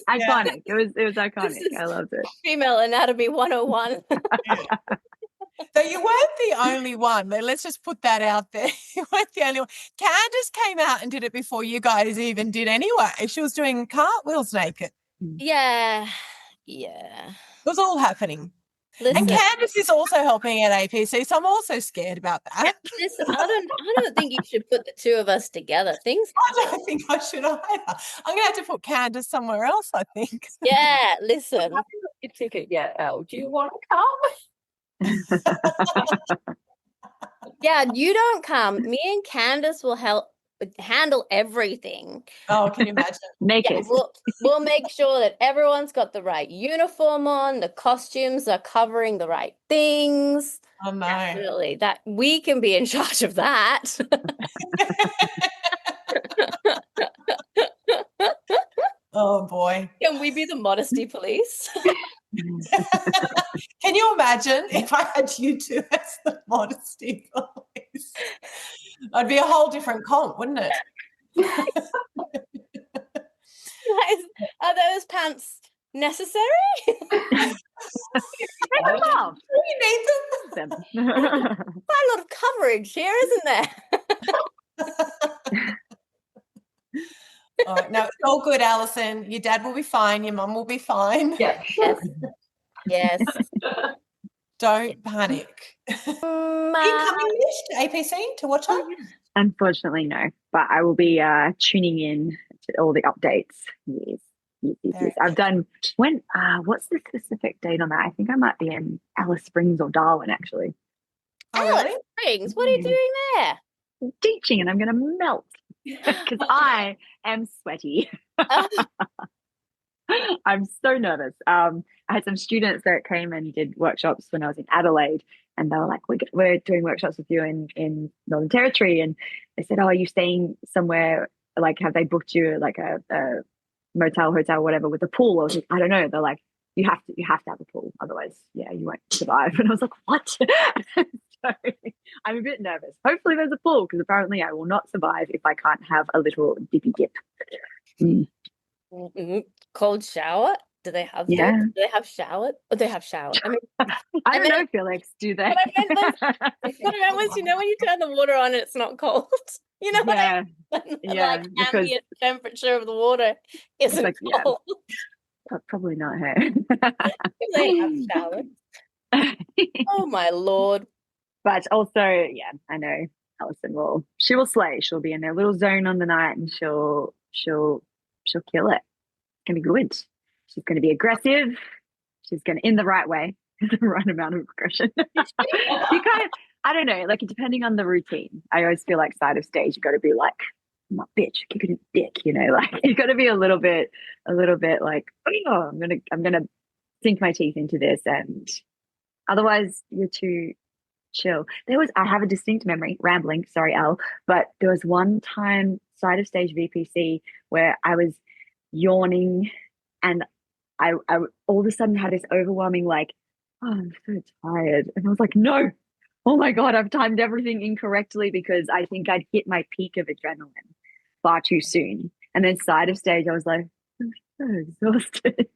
Iconic. It was iconic. I loved it. Female Anatomy 101. So you weren't the only one. Let's just put that out there. You weren't the only one. Candace came out and did it before you guys even did anyway. She was doing cartwheels naked. Yeah. It was all happening. Listen, and Candace is also helping at APC, so I'm also scared about that. Listen, I don't think you should put the two of us together. I don't think I should either. I'm going to have to put Candace somewhere else, I think. Yeah, listen. Your ticket yet, Elle? Do you want to come? Yeah, you don't come. Me and Candace will help handle everything. Oh, can you imagine? Yeah, Naked. we'll make sure that everyone's got the right uniform on, the costumes are covering the right things. Oh no. Definitely, that we can be in charge of that. Oh boy. Can we be the modesty police? Can you imagine if I had you two as the modesty police? I'd be a whole different comp, wouldn't it? Guys, are those pants necessary? Take them off. You need them. Quite a lot of coverage here, isn't there? All right, no, it's all good, Alison. Your dad will be fine. Your mum will be fine. Yeah. Yes. Yes. Don't panic. Are you coming, Mish, to APC to watch it? Unfortunately, no. But I will be tuning in to all the updates. Yes. Yes. I've done what's the specific date on that? I think I might be in Alice Springs or Darwin actually. Oh, Alice really? Springs, what are you doing there? Teaching, and I'm gonna melt because I am sweaty. Oh, I'm so nervous. I had some students that came and did workshops when I was in Adelaide, and they were like, "We're doing workshops with you in Northern Territory," and they said, "Oh, are you staying somewhere? Like, have they booked you like a motel, hotel, whatever, with a pool?" I was like, "I don't know." They're like, "You have to have a pool, otherwise, yeah, you won't survive." And I was like, "What?" So I'm a bit nervous. Hopefully, there's a pool because apparently I will not survive if I can't have a little dippy dip. cold shower? Do they have Yeah. those? Do they have shower? Oh, they have shower. I mean, I don't know, Felix. Do they? what I meant was, you know, when you turn the water on and it's not cold. You know what I mean? Yeah, Like because ambient temperature of the water isn't like, yeah. cold. Probably not her. They have showers. Oh my Lord. But also, yeah, I know Alison she will slay. She'll be in her little zone on the night and she'll kill it. It's gonna be good. She's gonna be aggressive. She's gonna in the right way, the right amount of aggression. You kind of, I don't know, like depending on the routine. I always feel like side of stage, you gotta be like, I'm not bitch, kick it in the dick, you know, like you gotta be a little bit like, oh, I'm gonna sink my teeth into this, and otherwise you're too chill. I have a distinct memory, rambling, sorry, Al, but there was one time side of stage VPC where I was yawning and I all of a sudden had this overwhelming like, oh, I'm so tired. And I was like, no, oh my God, I've timed everything incorrectly because I think I'd hit my peak of adrenaline far too soon. And then side of stage, I was like, I'm so exhausted.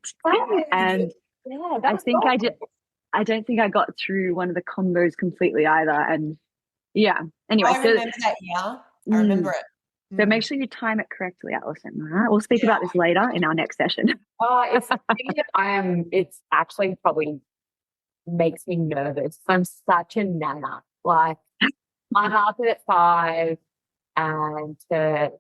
And Yeah, I think I don't think I got through one of the combos completely either. And yeah, anyway. I remember that, yeah. I remember it. So make sure you time it correctly, Alison. All right. We'll speak about this later in our next session. It's actually probably makes me nervous. I'm such a nana. Like, I'm up at 5 and to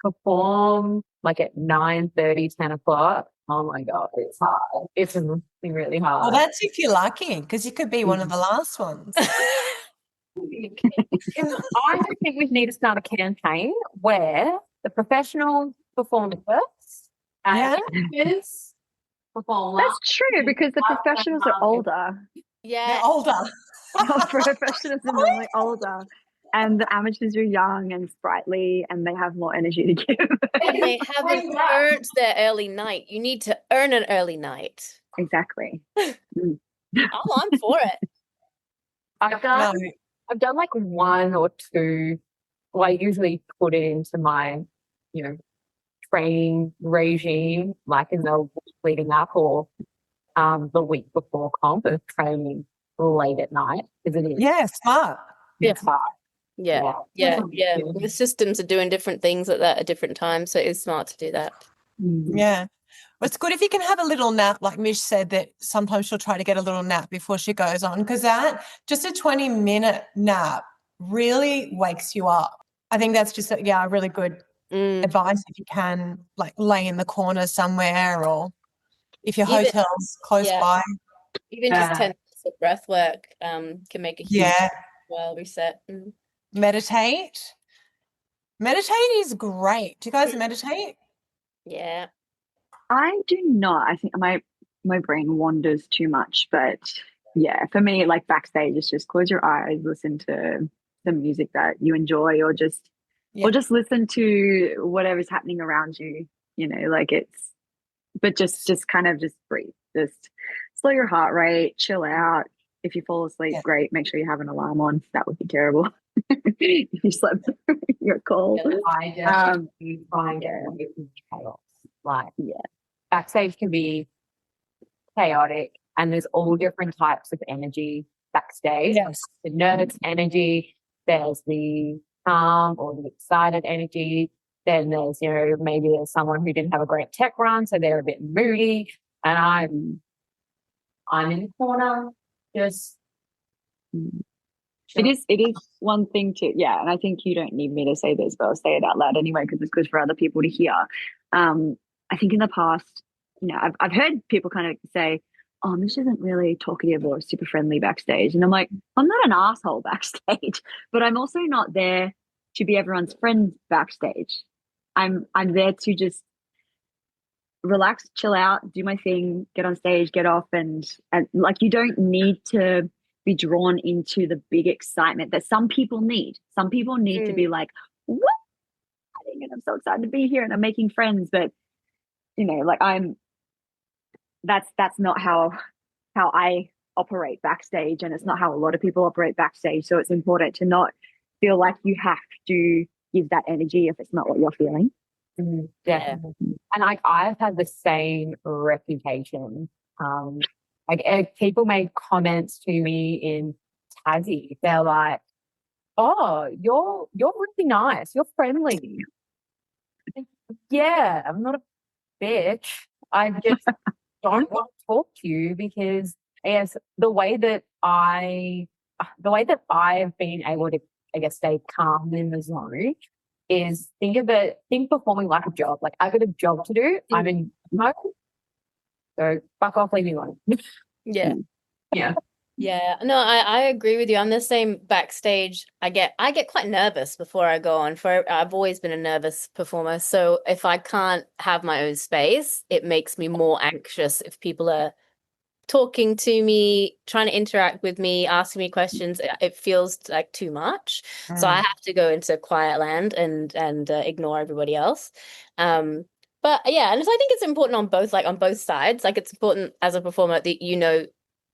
perform like at 9:30, 10 o'clock. Oh my God, it's hard. It's really hard. Well, that's if you're lucky, because you could be one of the last ones. I think we need to start a campaign where the professionals perform first and amateurs perform last. That's true because the professionals are older. Yeah. They're older. Professionals are normally older. And the amateurs are young and sprightly and they have more energy to give. And they haven't earned their early night. You need to earn an early night. Exactly. Oh, I'm for it. I've done like 1 or 2. Well, I usually put it into my, training regime, like in the week leading up or the week before comp of training late at night. Isn't it? Yeah, smart. It's hard. Yeah. The systems are doing different things at different times, so it is smart to do that. Yeah. Well, it's good if you can have a little nap, like Mish said, that sometimes she'll try to get a little nap before she goes on, because that, just a 20-minute nap really wakes you up. I think that's just, a really good advice if you can, like, lay in the corner somewhere or if your hotel's close by. Even just 10 minutes of breath work can make a huge Yeah. Well, reset. Meditate. Meditate is great. Do you guys meditate? Yeah. I do not. I think my brain wanders too much, but yeah, for me, like backstage, it's just close your eyes, listen to the music that you enjoy, or just listen to whatever's happening around you. You know, like it's, but just kind of just breathe, just slow your heart rate, chill out. If you fall asleep, Yeah. great. Make sure you have an alarm on. That would be terrible. If you slept, you're cold. I definitely find it chaos. Like, Yeah. backstage can be chaotic, and there's all different types of energy backstage. Yes. The nervous energy, there's the calm or the excited energy. Then there's, maybe there's someone who didn't have a great tech run, so they're a bit moody. And I'm in the corner, just It is one thing to, yeah, and I think you don't need me to say this, but I'll say it out loud anyway because it's good for other people to hear. I think in the past, I've heard people kind of say, "Oh, Mish isn't really talkative or super friendly backstage," and I'm like, I'm not an asshole backstage, but I'm also not there to be everyone's friend backstage. I'm there to just relax, chill out, do my thing, get on stage, get off, and like you don't need to be drawn into the big excitement that some people need. Some people need to be like, "What?" And I'm so excited to be here, and I'm making friends. But like that's not how I operate backstage, and it's not how a lot of people operate backstage. So it's important to not feel like you have to give that energy if it's not what you're feeling. definitely. And like, I've had the same reputation. People made comments to me in Tassie. They're like, "Oh, you're really nice. You're friendly." Yeah, I'm not a bitch. I just don't want to talk to you because, yes, the way that I've been able to, I guess, stay calm in the zone is think performing like a job. Like, I've got a job to do. I'm in mode, so fuck off, leave me alone. Yeah. Yeah. Yeah, no, I agree with you. I'm the same backstage. I get quite nervous before I go on. I've always been a nervous performer. So if I can't have my own space, it makes me more anxious if people are talking to me, trying to interact with me, asking me questions. It feels like too much. So I have to go into quiet land and ignore everybody else. But yeah, and so I think it's important on both sides. Like, it's important as a performer that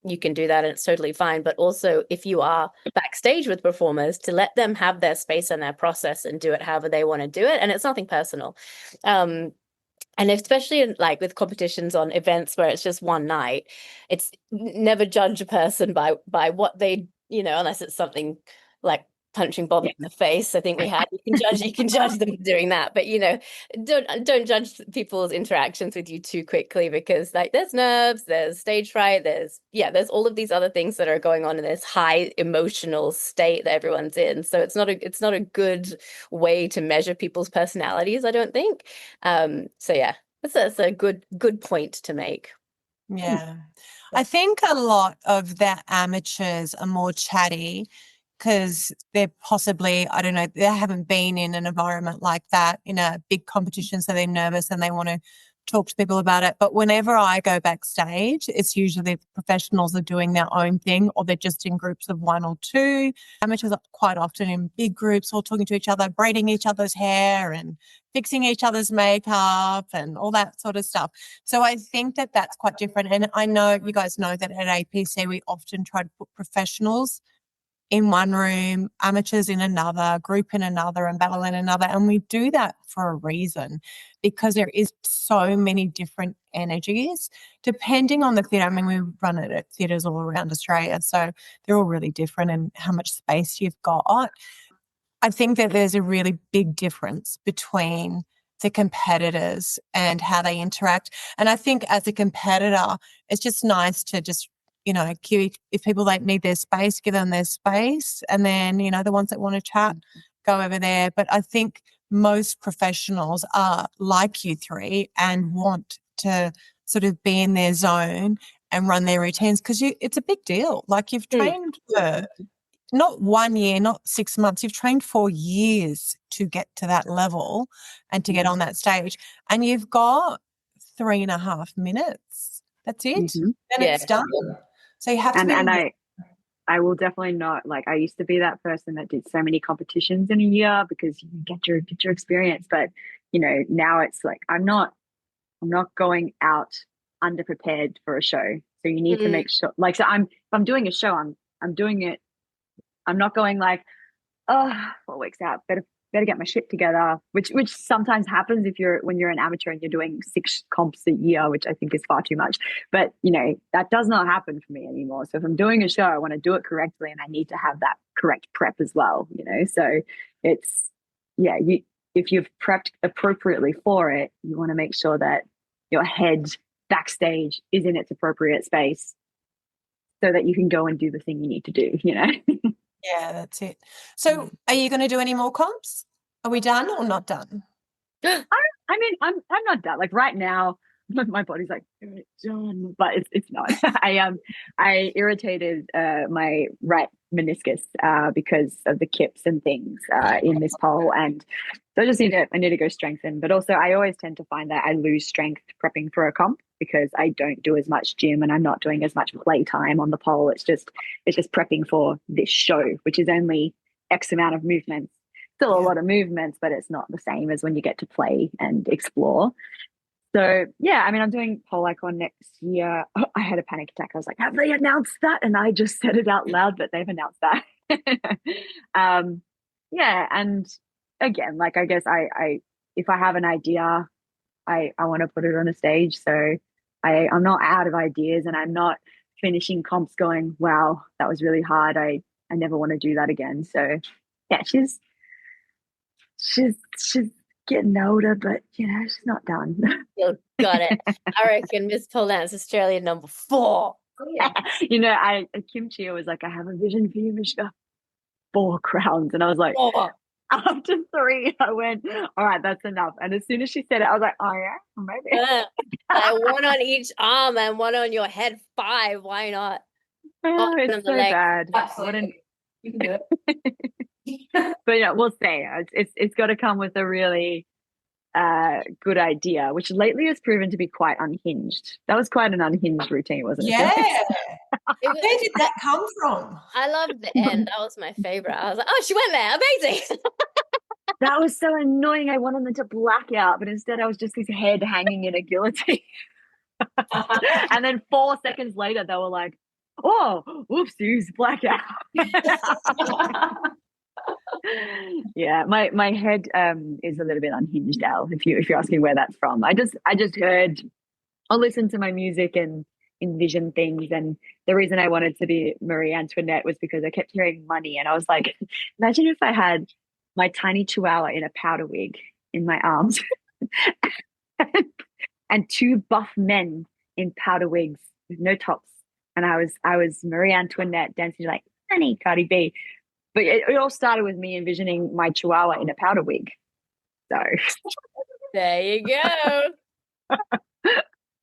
you can do that and it's totally fine. But also, if you are backstage with performers, to let them have their space and their process and do it however they want to do it. And it's nothing personal. And especially like with competitions on events where it's just one night, it's never judge a person by what they, unless it's something like punching Bob in the face. I think you can judge them doing that, but don't judge people's interactions with you too quickly, because like there's nerves, there's stage fright, there's all of these other things that are going on in this high emotional state that everyone's in. So it's not a good way to measure people's personalities, I don't think. So yeah, that's a good point to make. Yeah. I think a lot of the amateurs are more chatty because they're possibly, I don't know, they haven't been in an environment like that in a big competition, so they're nervous and they want to talk to people about it. But whenever I go backstage, it's usually professionals are doing their own thing, or they're just in groups of one or two. Amateurs are quite often in big groups, all talking to each other, braiding each other's hair and fixing each other's makeup and all that sort of stuff. So I think that that's quite different. And I know you guys know that at APC, we often try to put professionals in one room, amateurs in another, group in another, and battle in another. And we do that for a reason, because there is so many different energies depending on the theatre. I mean, we run it at theatres all around Australia, so they're all really different in how much space you've got. I think that there's a really big difference between the competitors and how they interact. And I think as a competitor, it's just nice to just, if people like need their space, give them their space. And then, the ones that want to chat, go over there. But I think most professionals are like you three and want to sort of be in their zone and run their routines, because it's a big deal. Like, you've trained for not 1 year, not 6 months. You've trained for years to get to that level and to get on that stage. And you've got 3.5 minutes. That's it. Mm-hmm. Then it's done. So you have to be. And I will definitely not, like, I used to be that person that did so many competitions in a year because you get your experience. But, you know, now it's like I'm not going out underprepared for a show. So you need to make sure, like, so if I'm doing a show, I'm doing it. I'm not going like, oh, 4 weeks out, better get my shit together, which sometimes happens when you're an amateur and you're doing 6 comps a year, which I think is far too much. But you know, that does not happen for me anymore. So if I'm doing a show, I want to do it correctly, and I need to have that correct prep as well. You know, so it's if you've prepped appropriately for it, you want to make sure that your head backstage is in its appropriate space so that you can go and do the thing you need to do, you know? Yeah, that's it. So are you going to do any more comps? Are we done or not done? I mean, I'm not done. Like right now, my body's like done, but it's not. I irritated my right meniscus because of the kips and things in this pole, and so I need to go strengthen. But also, I always tend to find that I lose strength prepping for a comp because I don't do as much gym and I'm not doing as much play time on the pole. It's just prepping for this show, which is only X amount of movements. Still a lot of movements, but it's not the same as when you get to play and explore. So yeah, I mean, I'm doing pole icon next year. Oh, I had a panic attack. I was like, have they announced that? And I just said it out loud, but they've announced that. Yeah, and again, like I guess I if I have an idea, I want to put it on a stage. So I'm not out of ideas, and I'm not finishing comps going, wow, that was really hard. I never want to do that again. So yeah, she's getting older, but you know, she's not done. You got it. I reckon Miss Pole Dance Australia number 4. You know, Kim Chia was like, I have a vision for you, Mishka. 4 crowns. And I was like, after 3, I went, all right, that's enough. And as soon as she said it, I was like, oh yeah, maybe. One on each arm and one on your head. 5. Why not? Oh, it's so bad. You can do it. But yeah, we'll see. It's got to come with a really good idea, which lately has proven to be quite unhinged. That was quite an unhinged routine, wasn't it? Yeah. Where did that come from? I loved the end. That was my favorite. I was like, oh, she went there. Amazing. That was so annoying. I wanted them to black out, but instead I was just his head hanging in a guillotine. And then 4 seconds later, they were like, oh, oopsies, blackout. Yeah, my head is a little bit unhinged now, if you're asking where that's from. I just heard, I'll listen to my music and envision things, and the reason I wanted to be Marie Antoinette was because I kept hearing money, and I was like, imagine if I had my tiny chihuahua in a powder wig in my arms and 2 buff men in powder wigs with no tops, and I was Marie Antoinette dancing like honey Cardi B. But it all started with me envisioning my chihuahua in a powder wig. So there you go.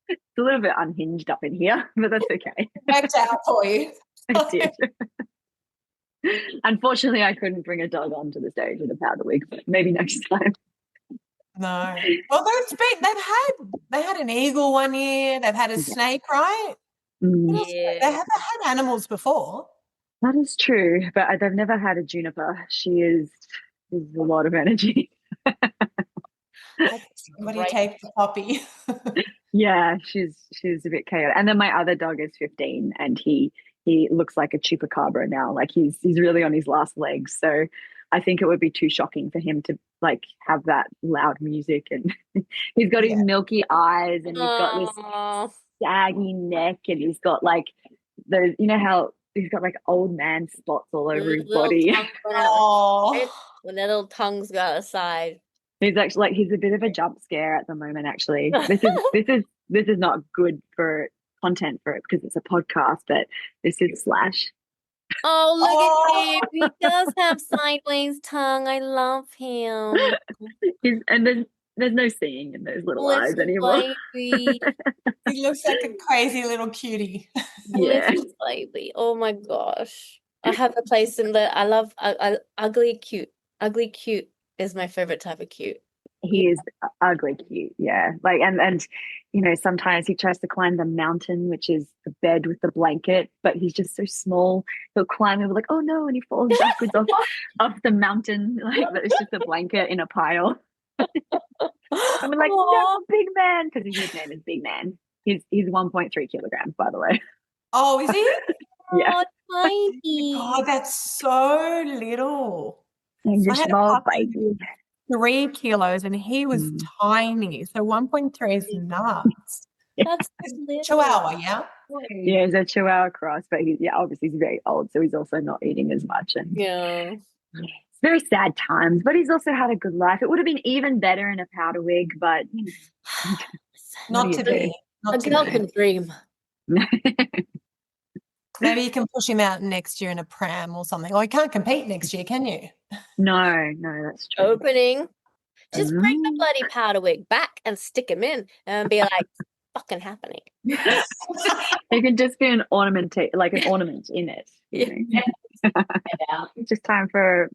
It's a little bit unhinged up in here, but that's okay. Worked out for you. I did. Unfortunately, I couldn't bring a dog onto the stage with a powder wig, but maybe next time. No. Well, they had an eagle one year. They've had a snake, right? Yeah. They haven't had animals before. That is true, but they've never had a juniper. She is a lot of energy. Somebody take the puppy. Yeah, she's a bit chaotic. And then my other dog is 15, and he looks like a chupacabra now. Like he's really on his last legs. So I think it would be too shocking for him to like have that loud music, and he's got his milky eyes, and he's got this saggy neck, and he's got like those, you know how he's got like old man spots all over his body. When their little tongues go aside. He's actually like, he's a bit of a jump scare at the moment, actually. This is not good for content for it because it's a podcast, but this is Slash. Oh, look at him. He does have sideways tongue. I love him. And there's no seeing in those little eyes anymore. He looks like a crazy little cutie. Yeah. Baby. Oh my gosh. I have a place in the. I love ugly cute. Ugly cute is my favorite type of cute. He is ugly cute, yeah. Like and you know, sometimes he tries to climb the mountain, which is the bed with the blanket, but he's just so small. He'll climb and be like, oh no, and he falls backwards off the mountain. Like it's just a blanket in a pile. I'm like, no, big man, because his name is Big Man. He's 1.3 kilograms, by the way. Oh, is he? Yeah. Oh, tiny. God, that's so little. He's a I had a small puppy baby. who was 3 kilos and he was tiny. So 1.3 is nuts. That's little. Chihuahua, yeah? Yeah, he's a Chihuahua cross, but obviously he's very old, so he's also not eating as much. And Yeah. it's very sad times, but he's also had a good life. It would have been even better in a powder wig, but Not to be. A Not to girl be. can dream. Maybe you can push him out next year in a pram or something. Or you can't compete next year, can you? No, that's true. Opening. Just bring the bloody powder wig back and stick him in and be like, fucking happening. It can just be an ornament, like an ornament in it. You know? It's just time for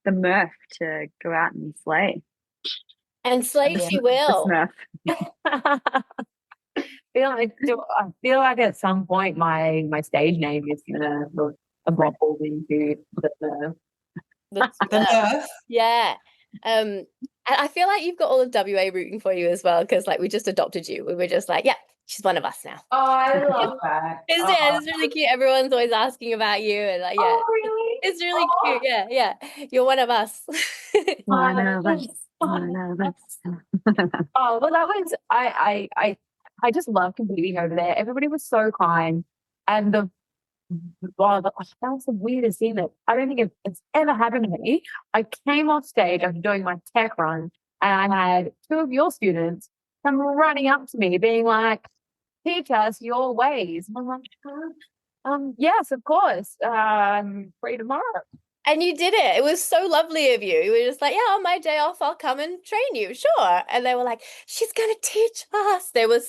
the Murph to go out and slay. And slay she will. The Smurf. I feel like at some point my stage name is gonna evolve into the Nerf. Yeah. And I feel like you've got all of WA rooting for you as well, because like we just adopted you. We were just like, yeah, she's one of us now. Oh, I love that. It's really cute. Everyone's always asking about you, and like, yeah, really? it's really cute. Yeah, you're one of us. One of us. One of us. Oh, well, that was I just love competing over there. Everybody was so kind, and that was the weirdest thing that I don't think it's ever happened to me. I came off stage after doing my tech run, and I had two of your students come running up to me, being like, "Teach us your ways." And I'm like, yes, of course. Free tomorrow. And you did it. It was so lovely of you. You were just like, yeah, on my day off, I'll come and train you. Sure. And they were like, she's going to teach us. They were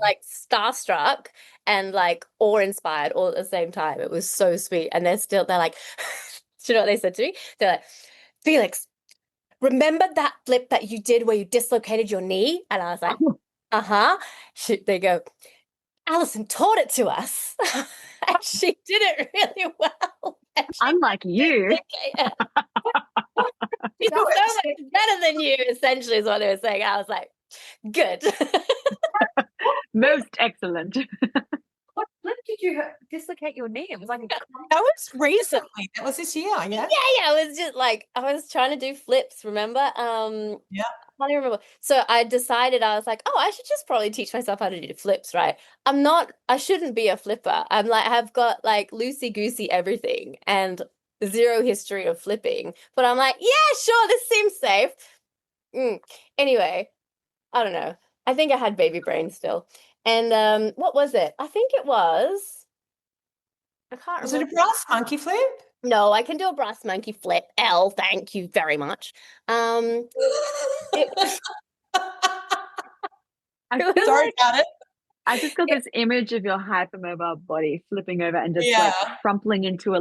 like starstruck and like awe-inspired all at the same time. It was so sweet. And they're like, do you know what they said to me? They're like, Felix, remember that flip that you did where you dislocated your knee? And I was like, uh-huh. They go, Alison taught it to us. And she did it really well. Unlike you. She's so much better than you, essentially, is what they were saying. I was like, good. Most excellent. What flip did you dislocate your knee? It was like that was recently. That was this year, yeah. Yeah. It was just like I was trying to do flips, remember? Yeah. I don't remember. So I decided, I was like, oh, I should just probably teach myself how to do flips, right? I shouldn't be a flipper. I've got like loosey-goosey everything and zero history of flipping. But I'm like, yeah, sure, this seems safe. Anyway, I don't know. I think I had baby brain still. And what was it? I think it was, I can't Was remember. it a brass monkey flip? No, I can do a brass monkey flip. Thank you very much. Sorry It about it. I just got this image of your hypermobile body flipping over and just like crumpling into a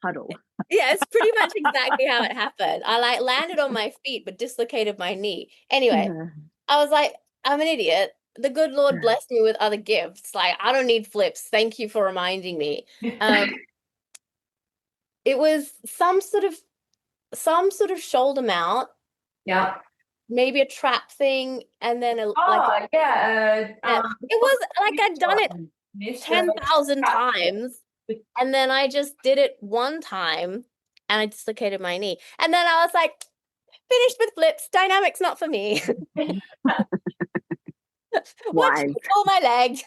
puddle. Yeah, it's pretty much exactly how it happened. I like landed on my feet but dislocated my knee. Anyway, I was like, I'm an idiot. The good Lord blessed me with other gifts. Like, I don't need flips. Thank you for reminding me. It was some sort of shoulder mount. Yeah. Maybe a trap thing, and then it was like I'd done it 10,000 times, and then I just did it one time, and I dislocated my knee, and then I was like, finished with flips. Dynamics not for me. What? Pull my leg.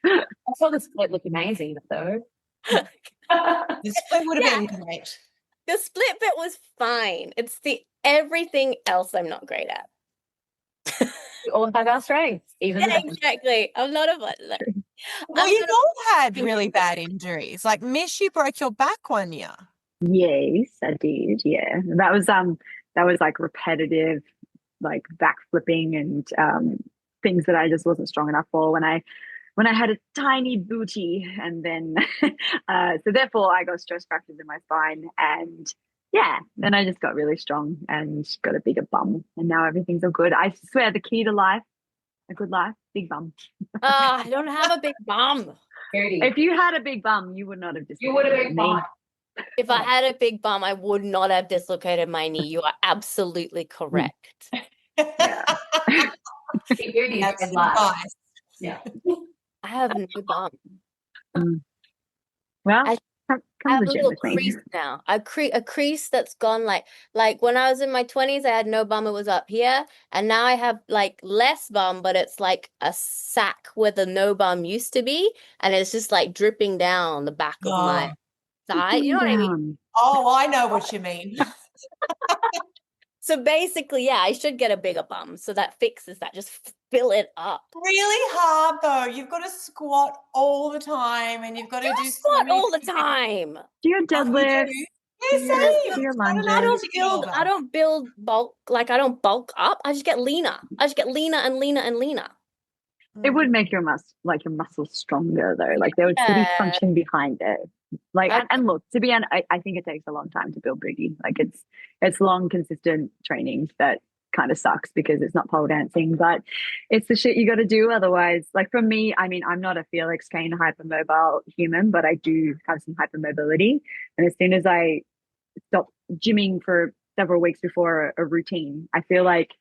I saw the split look amazing though. The split would have been great. The split bit was fine. It's the everything else I'm not great at. We all have our strengths. Exactly. I'm not a butler. Well, you've all had really bad injuries. Like you broke your back one year. Yes, I did. Yeah, that was like repetitive, like back flipping and things that I just wasn't strong enough for. When I when I had a tiny booty, and then so therefore I got stress fractures in my spine, and yeah, then I just got really strong and got a bigger bum, and now everything's all good. I swear, the key to life, a good life, big bum. I don't have a big bum. If you had a big bum, you would not have You would have dislocated been me. fine. If I had a big bum, I would not have dislocated my knee. You are absolutely correct. Yeah. Beauty, that's advice. Yeah. I have no bum. Well, I come I to have the a gym little with me. crease now. A crease that's gone like when I was in my 20s, I had no bum, it was up here. And now I have like less bum, but it's like a sack where the no bum used to be. And it's just like dripping down the back of my Oh. thigh. You know what I mean? Down. Oh, I know what you mean. So basically, yeah, I should get a bigger bum. So that fixes that. Just fill it up. Really hard though. You've got to squat all the time, and you've got to do so Squat many all the things. time. Do your You deadlifts, do. do Yes, your, same. do your Not enough I lunges. don't to get build, over. I don't build bulk, like I don't bulk up. I just get leaner. I just get leaner and leaner and leaner. It would make your muscles stronger though. Like there would still be Yeah. function behind it. Like I- and look, to be honest, I think it takes a long time to build booty. Like it's long, consistent training that kind of sucks because it's not pole dancing, but it's the shit you got to do. Otherwise, like for me, I mean, I'm not a Felix trained hypermobile human, but I do have some hypermobility. And as soon as I stop gymming for several weeks before a routine, I feel like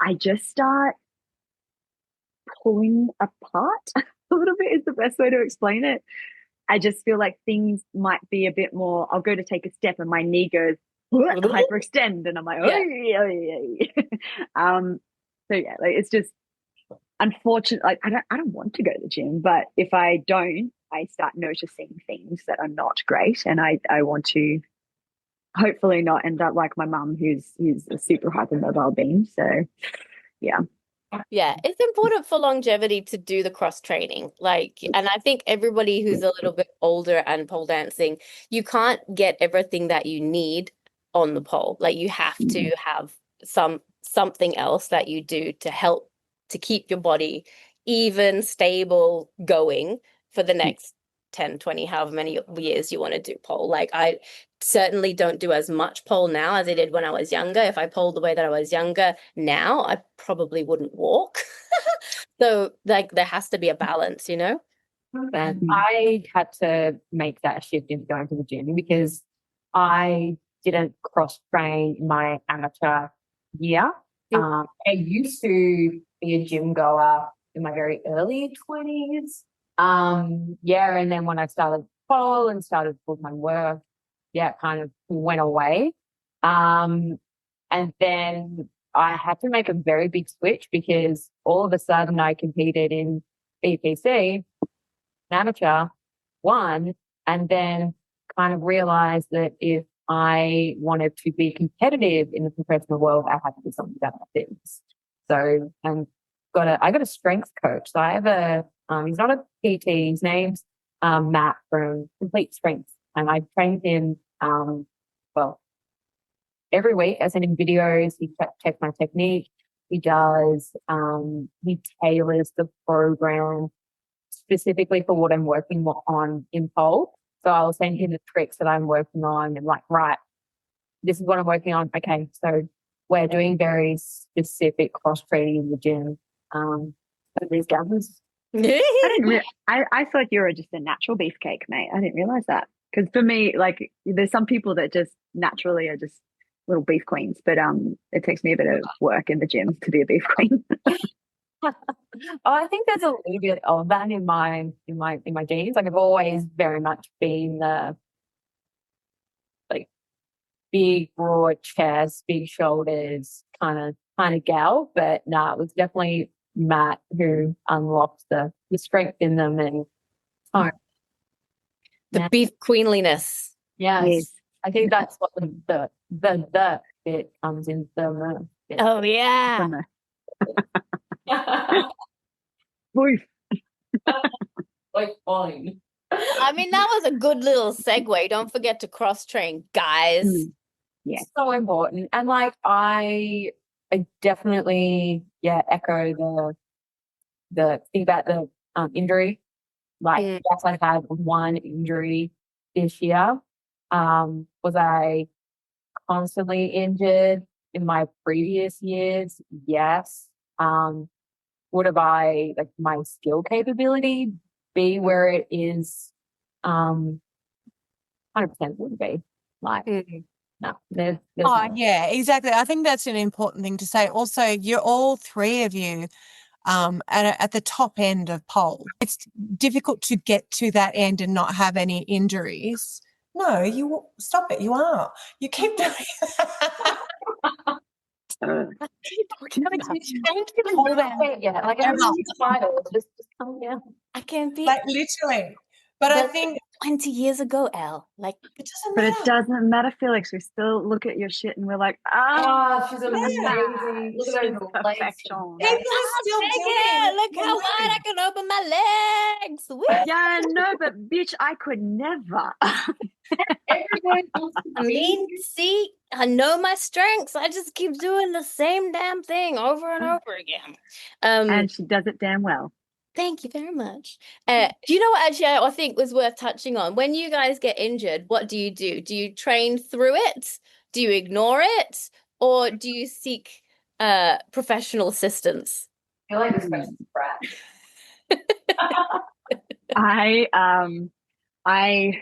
I just start pulling apart a little bit is the best way to explain it. I just feel like things might be a bit more. I'll go to take a step and my knee goes hyperextend, and I'm like, Yeah. so yeah, like it's just unfortunate. Like I don't want to go to the gym, but if I don't, I start noticing things that are not great, and I want to hopefully not end up like my mum, who's a super hypermobile being. So yeah. Yeah, it's important for longevity to do the cross training. Like, and I think everybody who's a little bit older and pole dancing, you can't get everything that you need on the pole. Like you have to have something else that you do to help to keep your body even, stable, going for the next 10, 20, however many years you want to do pole. Like I certainly don't do as much pole now as I did when I was younger. If I polled the way that I was younger now, I probably wouldn't walk. So like there has to be a balance, you know? And I had to make that shift into going to the gym because I didn't cross train my amateur year. I used to be a gym goer in my very early 20s. Yeah, and then when I started pole and started full-time work, yeah, it kind of went away. And then I had to make a very big switch because all of a sudden I competed in BPC, amateur, won, and then kind of realized that if I wanted to be competitive in the professional world, I had to do something about my fitness. So, I got a strength coach. So I have he's not a PT. His name's Matt from Complete Strength, and I trained him. Well, every week I send him videos. He checks my technique. He does. He tailors the program specifically for what I'm working on in pole. So I'll send him the tricks that I'm working on and like, right, this is what I'm working on. Okay, so we're doing very specific cross training in the gym. For these guys. I thought you were just a natural beefcake, mate. I didn't realize that. Because for me, like, there's some people that just naturally are just little beef queens, but it takes me a bit of work in the gym to be a beef queen. Oh, I think there's a little bit of that in my genes. Like I've always very much been the like big broad chest, big shoulders kind of gal. But no, it was definitely Matt who unlocked the strength in them and tone. The beef queenliness. Yes. I think that's what the bit comes in the bit. Oh yeah. Beef. Like fine. I mean, that was a good little segue. Don't forget to cross train, guys. Yeah. So important. And like I definitely echo the thing about the injury. Like, Mm. yes, I had one injury this year. Was I constantly injured in my previous years? Yes. Would have I, like, my skill capability be where it is? 100% wouldn't be. Like, no, there's Oh, no. yeah, exactly. I think that's an important thing to say. Also, you're all three of you at the top end of pole. It's difficult to get to that end and not have any injuries. No, you stop it. You are. You keep doing that. You change the whole bit, yeah. Like, everyone's title, just come down. I can't be Like, literally. But I think 20 years ago, Elle. Like, it doesn't But matter. it doesn't matter, Felix. We still look at your shit and we're like, She's amazing. Look at those legs. Perfection. People are still take doing it. it. Look how wide I can open my legs. Woo! Yeah, no, but bitch, I could never. Everyone wants to I mean, see, I know my strengths. I just keep doing the same damn thing over and over again. And she does it damn well. Thank you very much. Do you know what actually I think was worth touching on? When you guys get injured, what do you do? Do you train through it? Do you ignore it? Or do you seek professional assistance? I feel like this question's brat. I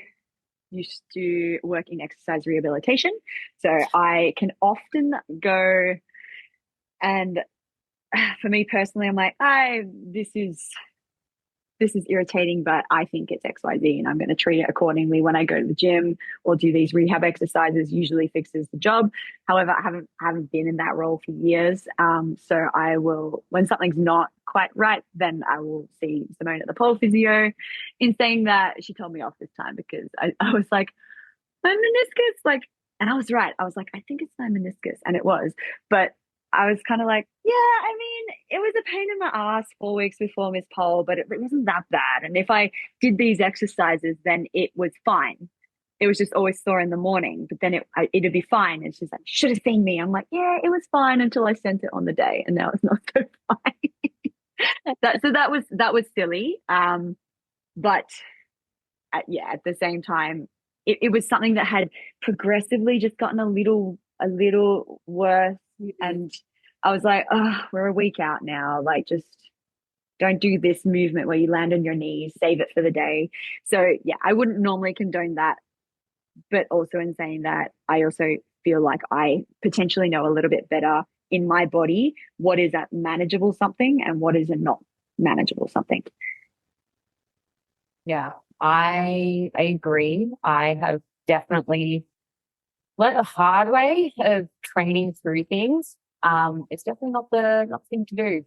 used to work in exercise rehabilitation, so I can often go, and for me personally, I'm like, this is irritating, but I think it's XYZ and I'm going to treat it accordingly when I go to the gym or do these rehab exercises. Usually fixes the job. However, I haven't been in that role for years. So I will, when something's not quite right, then I will see Simone at the pole physio. In saying that, she told me off this time because I was like, my meniscus, like, and I was right. I was like, I think it's my meniscus, and it was, but I was kind of like, yeah, I mean, it was a pain in my ass 4 weeks before Miss Pole, but it wasn't that bad. And if I did these exercises, then it was fine. It was just always sore in the morning, but then it'd be fine. And she's like, should have seen me. I'm like, yeah, it was fine until I sent it on the day, and now it's not so fine. that was silly. But yeah, at the same time, it was something that had progressively just gotten a little worse. And I was like, oh, we're a week out now. Like, just don't do this movement where you land on your knees, save it for the day. So yeah, I wouldn't normally condone that. But also in saying that, I also feel like I potentially know a little bit better in my body what is a manageable something and what is a not manageable something. Yeah, I agree. I have definitely learned the hard way of training through things. It's definitely not the thing to do.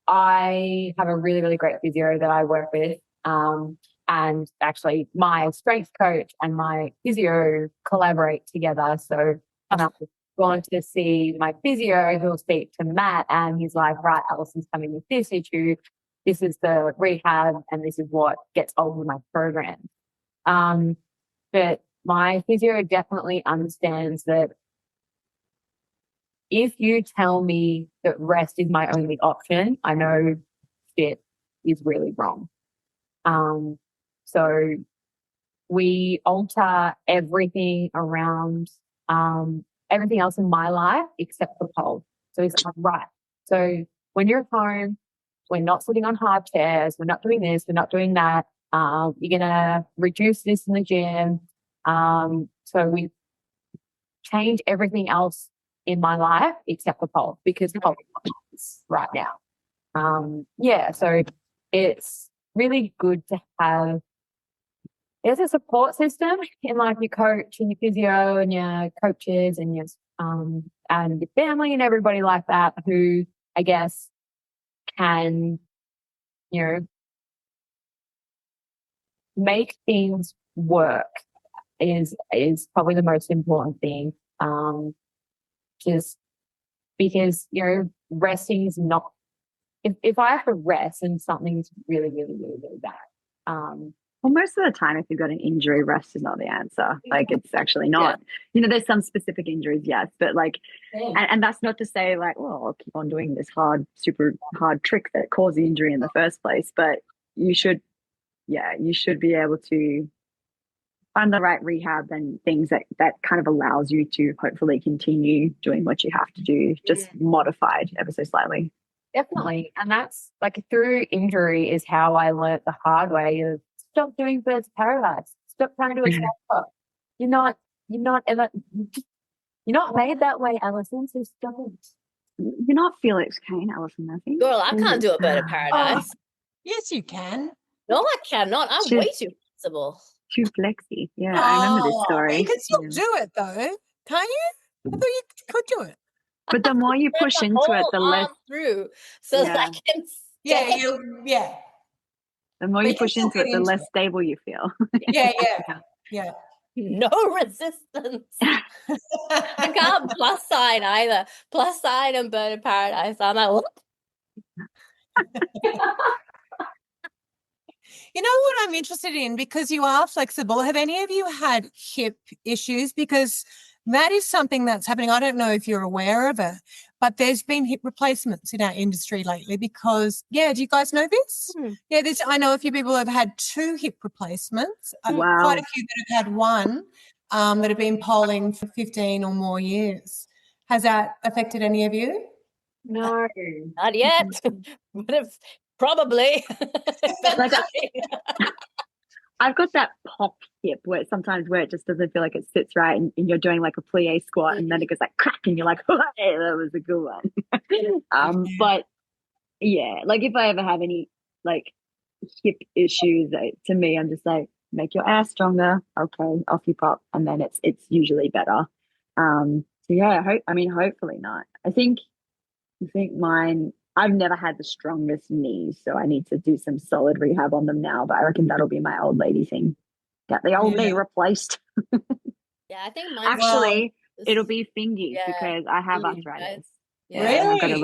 I have a really, really great physio that I work with. And actually my strength coach and my physio collaborate together. So I'm going to see my physio who'll speak to Matt, and he's like, right, Alison's coming with this issue. This is the rehab, and this is what gets over my program. But my physio definitely understands that if you tell me that rest is my only option, I know shit is really wrong. So we alter everything around everything else in my life except the pole. So he's like, right. So when you're at home, we're not sitting on hard chairs. We're not doing this. We're not doing that. You're going to reduce this in the gym. So we change everything else in my life except the pole, because the pole is right now. Yeah, so it's really good to have, there's a support system in, like, your coach and your physio and your coaches and your family and everybody like that, who I guess can, make things work is probably the most important thing. Just because, resting is not, if I have to rest and something's really, really, really, really bad, Well, most of the time, if you've got an injury, rest is not the answer. Like, it's actually not. There's some specific injuries, yes, but like, and that's not to say like, well, I'll keep on doing this super hard trick that caused the injury in the first place. But you should be able to find the right rehab and things that kind of allows you to hopefully continue doing what you have to do, just modified ever so slightly. Definitely. And that's like through injury is how I learnt the hard way of stop doing birds paradise. Stop trying to do a stop. You're not made that way, Alison, so stop it. You're not Felix Kane, Alison Murphy. Girl, I can't do a bird of paradise. Yes, you can. No, I cannot. I'm way too flexible. Too flexy. Yeah, I remember this story. You can still do it though, can't you? I thought you could do it. But the more you push into it, the less through, so that I can the more you push into it, the less stable you feel. Yeah. No resistance. I can't plus sign either. Plus sign and bird of paradise. I'm like, what? You know what I'm interested in, because you are flexible. Have any of you had hip issues? Because that is something that's happening. I don't know if you're aware of it, but there's been hip replacements in our industry lately because, do you guys know this? Yeah, I know a few people have had 2 hip replacements. Wow. Quite a few that have had 1 that have been polling for 15 or more years. Has that affected any of you? No. Not yet. But if, probably. Like I've got that pop hip where it just doesn't feel like it sits right, and you're doing like a plie squat, and then it goes like crack, and you're like, hey, that was a good one. But yeah, like if I ever have any like hip issues, to me, I'm just like, make your ass stronger. Okay, off you pop, and then it's usually better. So yeah, hopefully not. I think mine. I've never had the strongest knees, so I need to do some solid rehab on them now. But I reckon that'll be my old lady thing. Get the old knee replaced. Yeah, I think mine actually it'll be fingies because I have arthritis. Yeah, really?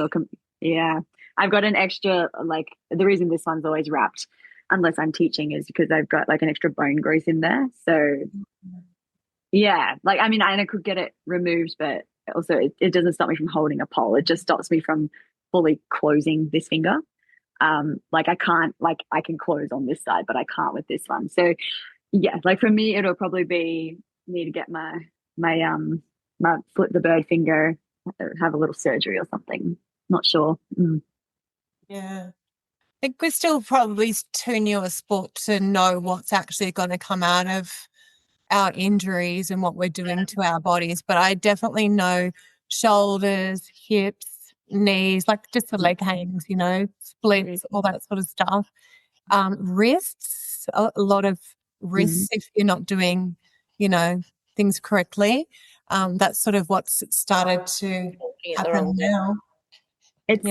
I've got an extra, like, the reason this one's always wrapped, unless I'm teaching, is because I've got like an extra bone growth in there. So yeah, like I could get it removed, but also it doesn't stop me from holding a pole. It just stops me from fully closing this finger. Like I can't, like I can close on this side, but I can't with this one. So yeah, like for me, it'll probably be need to get my flip the bird finger, have a little surgery or something. Not sure. Yeah. I think we're still probably too new a sport to know what's actually going to come out of our injuries and what we're doing to our bodies. But I definitely know shoulders, hips, knees, like just the leg hangs, splits, all that sort of stuff. Wrists, a lot of wrists if you're not doing, things correctly. That's sort of what's started to happen now. It's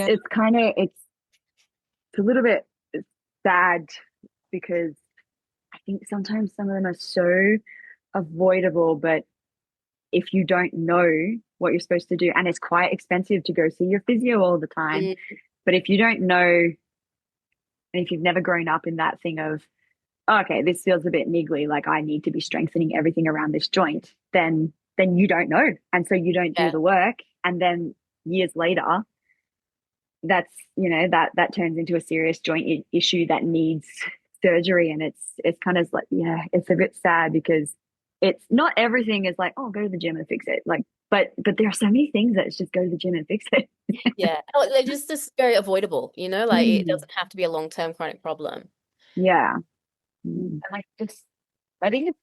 a little bit sad because I think sometimes some of them are so avoidable, but if you don't know what you're supposed to do, and it's quite expensive to go see your physio all the time, but if you don't know, and if you've never grown up in that thing of, okay, this feels a bit niggly, like I need to be strengthening everything around this joint, then you don't know, and so you don't do the work, and then years later that's that turns into a serious joint issue that needs surgery. And it's kind of like, it's a bit sad because it's not everything is like, oh, go to the gym and fix it, like, but there are so many things that it's just go to the gym and fix it. They're just very avoidable, like it doesn't have to be a long-term chronic problem. And I think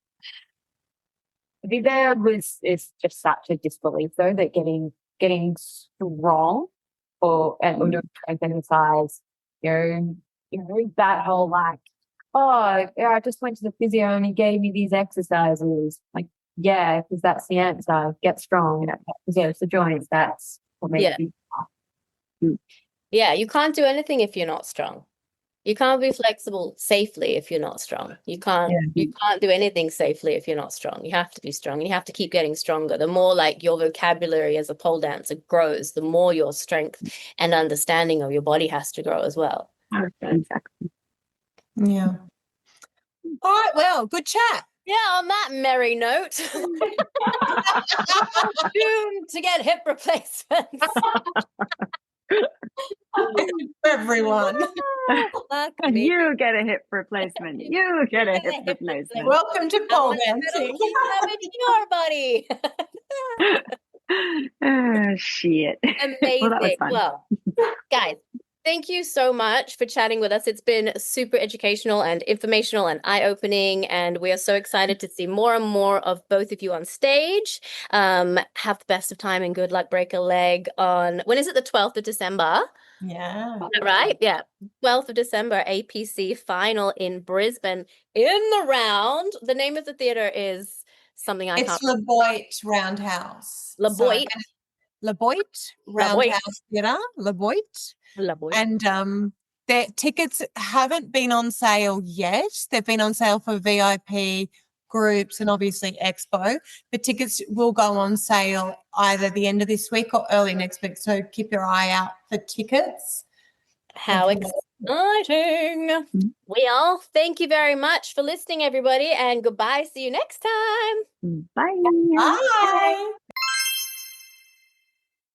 there is just such a disbelief though that getting strong and doing strength exercise, that whole like, oh yeah, I just went to the physio and he gave me these exercises. Like, yeah, because that's the answer. Get strong. It's the joints. That's what makes you. Yeah, you can't do anything if you're not strong. You can't be flexible safely if you're not strong. You can't do anything safely if you're not strong. You have to be strong. You have to keep getting stronger. The more like your vocabulary as a pole dancer grows, the more your strength and understanding of your body has to grow as well. Exactly. Yeah. All right, well, good chat. Yeah, on that merry note, soon to get hip replacements. Everyone. Fuck me. You get a hip replacement. You get a hip replacement. Welcome to I pole want to dancing. keep having your body. Oh, shit. Well, that was Amazing. fun. Well, guys, thank you so much for chatting with us. It's been super educational and informational and eye-opening, and we are so excited to see more and more of both of you on stage. Have the best of time and good luck. Break a leg on, when is it? The 12th of December. Yeah. Is that right? Yeah. 12th of December, APC final in Brisbane in the round. The name of the theatre is something I It's can't. Le Boit Roundhouse. Le Boit. Le Boit Roundhouse Theatre, Le Boit. Le Boit. And their tickets haven't been on sale yet. They've been on sale for VIP groups and obviously Expo. The tickets will go on sale either the end of this week or early next week. So keep your eye out for tickets. How exciting. We all thank you very much for listening, everybody, and goodbye. See you next time. Bye. Bye.